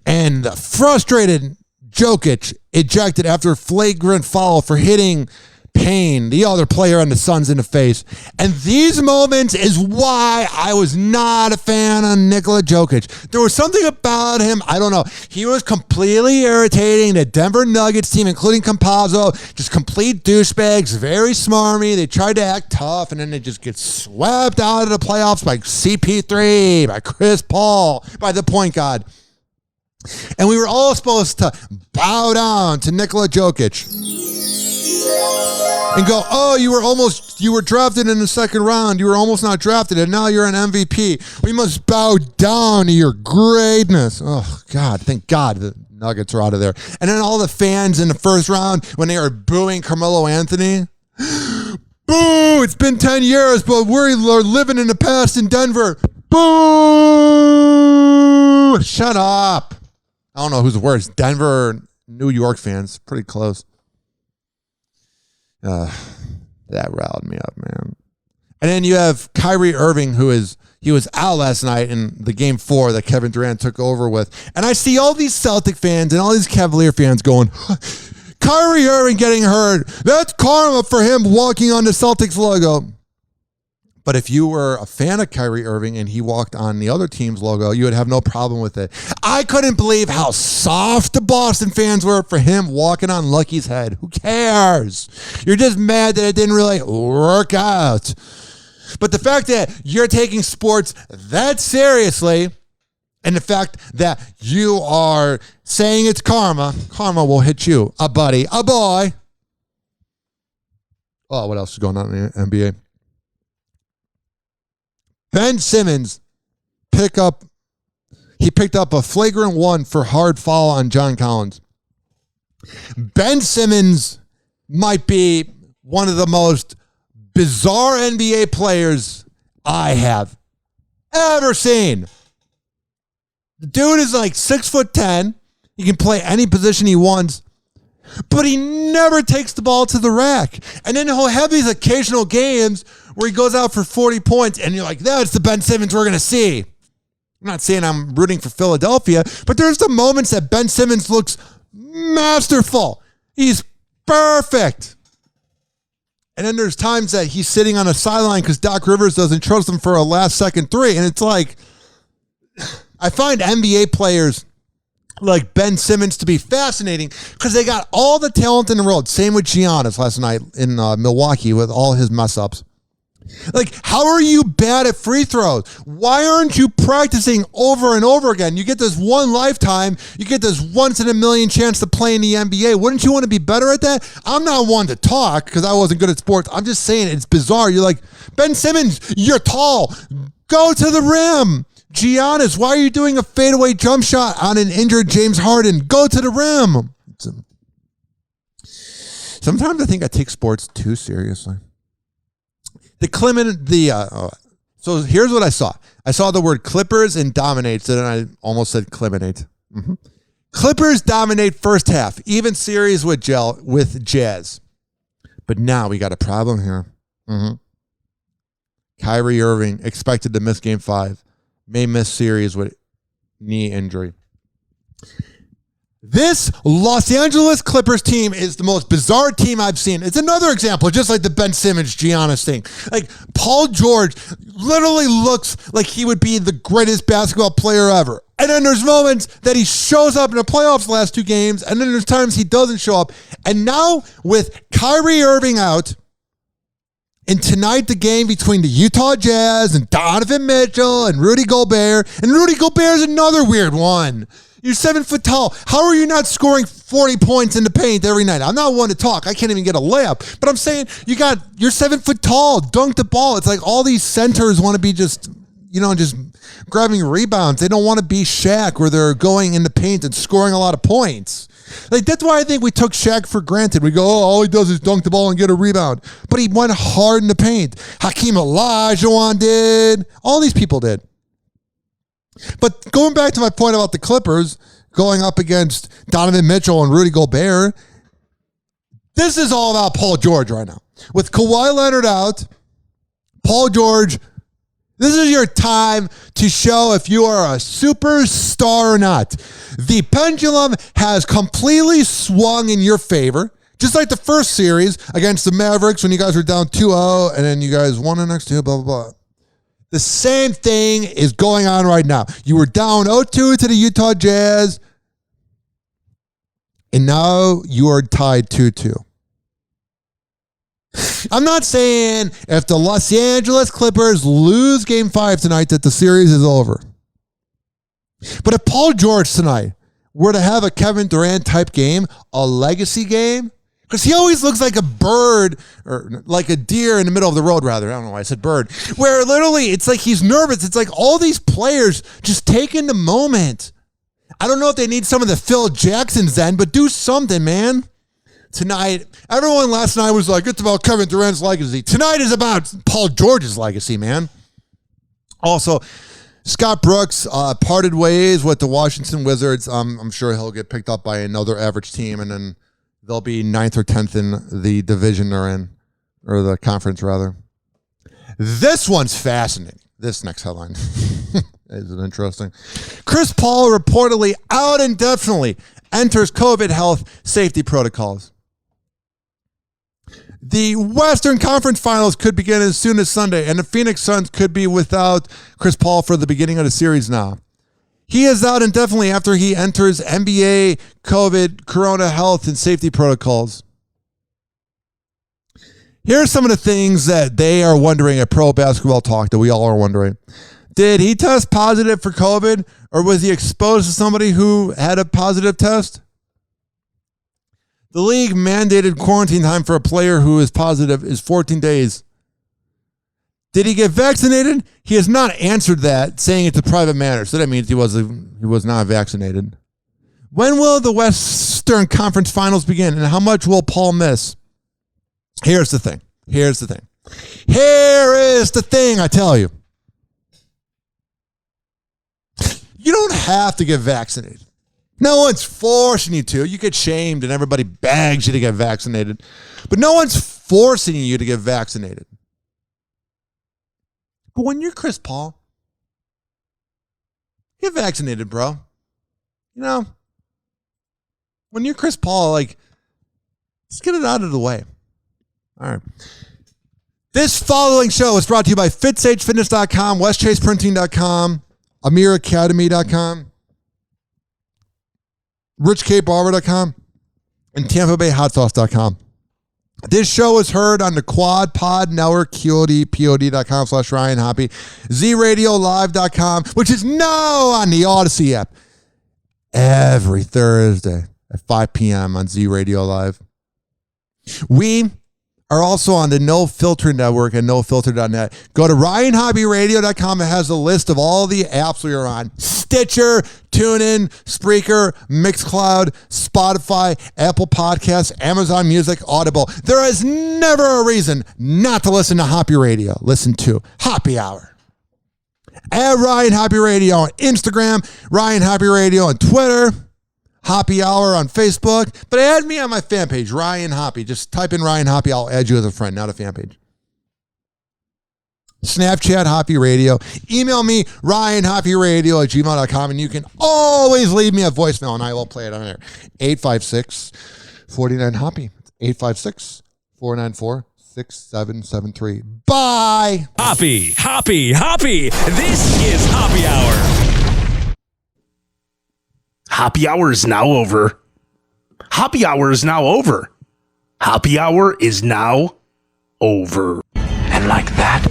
Speaker 4: and the frustrated Jokic ejected after a flagrant foul for hitting Payne, the other player on the Suns, in the face. And these moments is why I was not a fan of Nikola Jokic. There was something about him, I don't know. He was completely irritating. The Denver Nuggets team, including Campazzo, just complete douchebags, very smarmy. They tried to act tough, and then they just get swept out of the playoffs by CP3, by Chris Paul, by the point guard. And we were all supposed to bow down to Nikola Jokic and go, oh, you were drafted in the second round. You were almost not drafted, and now you're an MVP. We must bow down to your greatness. Oh, God, thank God the Nuggets are out of there. And then all the fans in the first round, when they were booing Carmelo Anthony, boo, it's been 10 years, but we're living in the past in Denver. Boo! Boo! Shut up. I don't know who's worse, Denver or New York fans. Pretty close. That riled me up, man. And then you have Kyrie Irving, he was out last night in the game 4 that Kevin Durant took over with. And I see all these Celtic fans and all these Cavalier fans going, Kyrie Irving getting hurt. That's karma for him walking on the Celtics logo. But if you were a fan of Kyrie Irving and he walked on the other team's logo, you would have no problem with it. I couldn't believe how soft the Boston fans were for him walking on Lucky's head. Who cares? You're just mad that it didn't really work out. But the fact that you're taking sports that seriously, and the fact that you are saying it's karma will hit you, a buddy, a boy. Oh, what else is going on in the NBA? Ben Simmons picked up a flagrant 1 for hard foul on John Collins. Ben Simmons might be one of the most bizarre NBA players I have ever seen. The dude is like 6'10". He can play any position he wants, but he never takes the ball to the rack. And then he'll have these occasional games where he goes out for 40 points, and you're like, that's the Ben Simmons we're going to see. I'm not saying I'm rooting for Philadelphia, but there's the moments that Ben Simmons looks masterful. He's perfect. And then there's times that he's sitting on a sideline because Doc Rivers doesn't trust him for a last-second 3. And it's like, I find NBA players like Ben Simmons to be fascinating because they got all the talent in the world. Same with Giannis last night in Milwaukee with all his mess-ups. Like, how are you bad at free throws? Why aren't you practicing over and over again? You get this one lifetime. You get this once-in-a-million chance to play in the NBA. Wouldn't you want to be better at that? I'm not one to talk because I wasn't good at sports. I'm just saying it's bizarre. You're like, Ben Simmons, you're tall. Go to the rim. Giannis, why are you doing a fadeaway jump shot on an injured James Harden? Go to the rim. Sometimes I think I take sports too seriously. So here's what I saw. I saw the word Clippers and dominates, and I almost said Climinate. Mm-hmm. Clippers dominate first half, even series with Jazz. But now we got a problem here. Mm-hmm. Kyrie Irving expected to miss game 5, may miss series with knee injury. This Los Angeles Clippers team is the most bizarre team I've seen. It's another example, just like the Ben Simmons, Giannis thing. Like, Paul George literally looks like he would be the greatest basketball player ever. And then there's moments that he shows up in the playoffs the last 2 games, and then there's times he doesn't show up. And now with Kyrie Irving out, and tonight the game between the Utah Jazz and Donovan Mitchell and Rudy Gobert, and Rudy Gobert is another weird one. You're 7 foot tall. How are you not scoring 40 points in the paint every night? I'm not one to talk. I can't even get a layup. But I'm saying you're 7 foot tall. Dunk the ball. It's like all these centers want to be just grabbing rebounds. They don't want to be Shaq where they're going in the paint and scoring a lot of points. Like, that's why I think we took Shaq for granted. We go, oh, all he does is dunk the ball and get a rebound. But he went hard in the paint. Hakeem Olajuwon did. All these people did. But going back to my point about the Clippers going up against Donovan Mitchell and Rudy Gobert, this is all about Paul George right now. With Kawhi Leonard out, Paul George, this is your time to show if you are a superstar or not. The pendulum has completely swung in your favor, just like the first series against the Mavericks when you guys were down 2-0 and then you guys won the next 2, blah, blah, blah. The same thing is going on right now. You were down 0-2 to the Utah Jazz, and now you are tied 2-2. I'm not saying if the Los Angeles Clippers lose Game 5 tonight that the series is over. But if Paul George tonight were to have a Kevin Durant type game, a legacy game, because he always looks like a bird, or like a deer in the middle of the road, rather. I don't know why I said bird. Where literally, it's like he's nervous. It's like all these players just taking the moment. I don't know if they need some of the Phil Jacksons then, but do something, man. Tonight, everyone last night was like, it's about Kevin Durant's legacy. Tonight is about Paul George's legacy, man. Also, Scott Brooks parted ways with the Washington Wizards. I'm sure he'll get picked up by another average team, and then they'll be 9th or 10th in the division they're in, or the conference, rather. This one's fascinating. This next headline is interesting. Chris Paul reportedly out indefinitely enters COVID health safety protocols. The Western Conference Finals could begin as soon as Sunday, and the Phoenix Suns could be without Chris Paul for the beginning of the series now. He is out indefinitely after he enters NBA COVID corona health and safety protocols. Here are some of the things that they are wondering at Pro Basketball Talk that we all are wondering. Did he test positive for COVID, or was he exposed to somebody who had a positive test? The league mandated quarantine time for a player who is positive is 14 days. Did he get vaccinated? He has not answered that, saying it's a private matter. So that means he was not vaccinated. When will the Western Conference Finals begin, and how much will Paul miss? Here's the thing. Here is the thing, I tell you. You don't have to get vaccinated. No one's forcing you to. You get shamed and everybody begs you to get vaccinated. But no one's forcing you to get vaccinated. But when you're Chris Paul, get vaccinated, bro. You know, when you're Chris Paul, like, just get it out of the way. All right. This following show is brought to you by FitSageFitness.com, WestChasePrinting.com, AmirAcademy.com, RichKBarber.com, and TampaBayHotSauce.com. This show is heard on the Quad Pod Network, QODPOD.com/Ryan Hoppe, ZRadioLive.com, which is now on the Odyssey app every Thursday at 5 p.m. on Z Radio Live. We are also on the No Filter Network and NoFilter.net. Go to RyanHobbyRadio.com. It has a list of all the apps we are on. Stitcher, TuneIn, Spreaker, Mixcloud, Spotify, Apple Podcasts, Amazon Music, Audible. There is never a reason not to listen to Hoppe Radio. Listen to Hoppe Hour. At Ryan Hoppe Radio on Instagram, Ryan Hoppe Radio on Twitter, Hoppe Hour on Facebook, but add me on my fan page, Ryan Hoppe. Just type in Ryan Hoppe. I'll add you as a friend, not a fan page. Snapchat Hoppe Radio. Email me, RyanHoppeRadio@gmail.com, and you can always leave me a voicemail, and I will play it on air. 856-49-HOPPE. 856-494-6773. Bye.
Speaker 3: Hoppe, Hoppe, Hoppe. This is Hoppe Hour.
Speaker 17: Hoppe Hour is now over. Hoppe Hour is now over. Hoppe Hour is now over.
Speaker 2: And like that,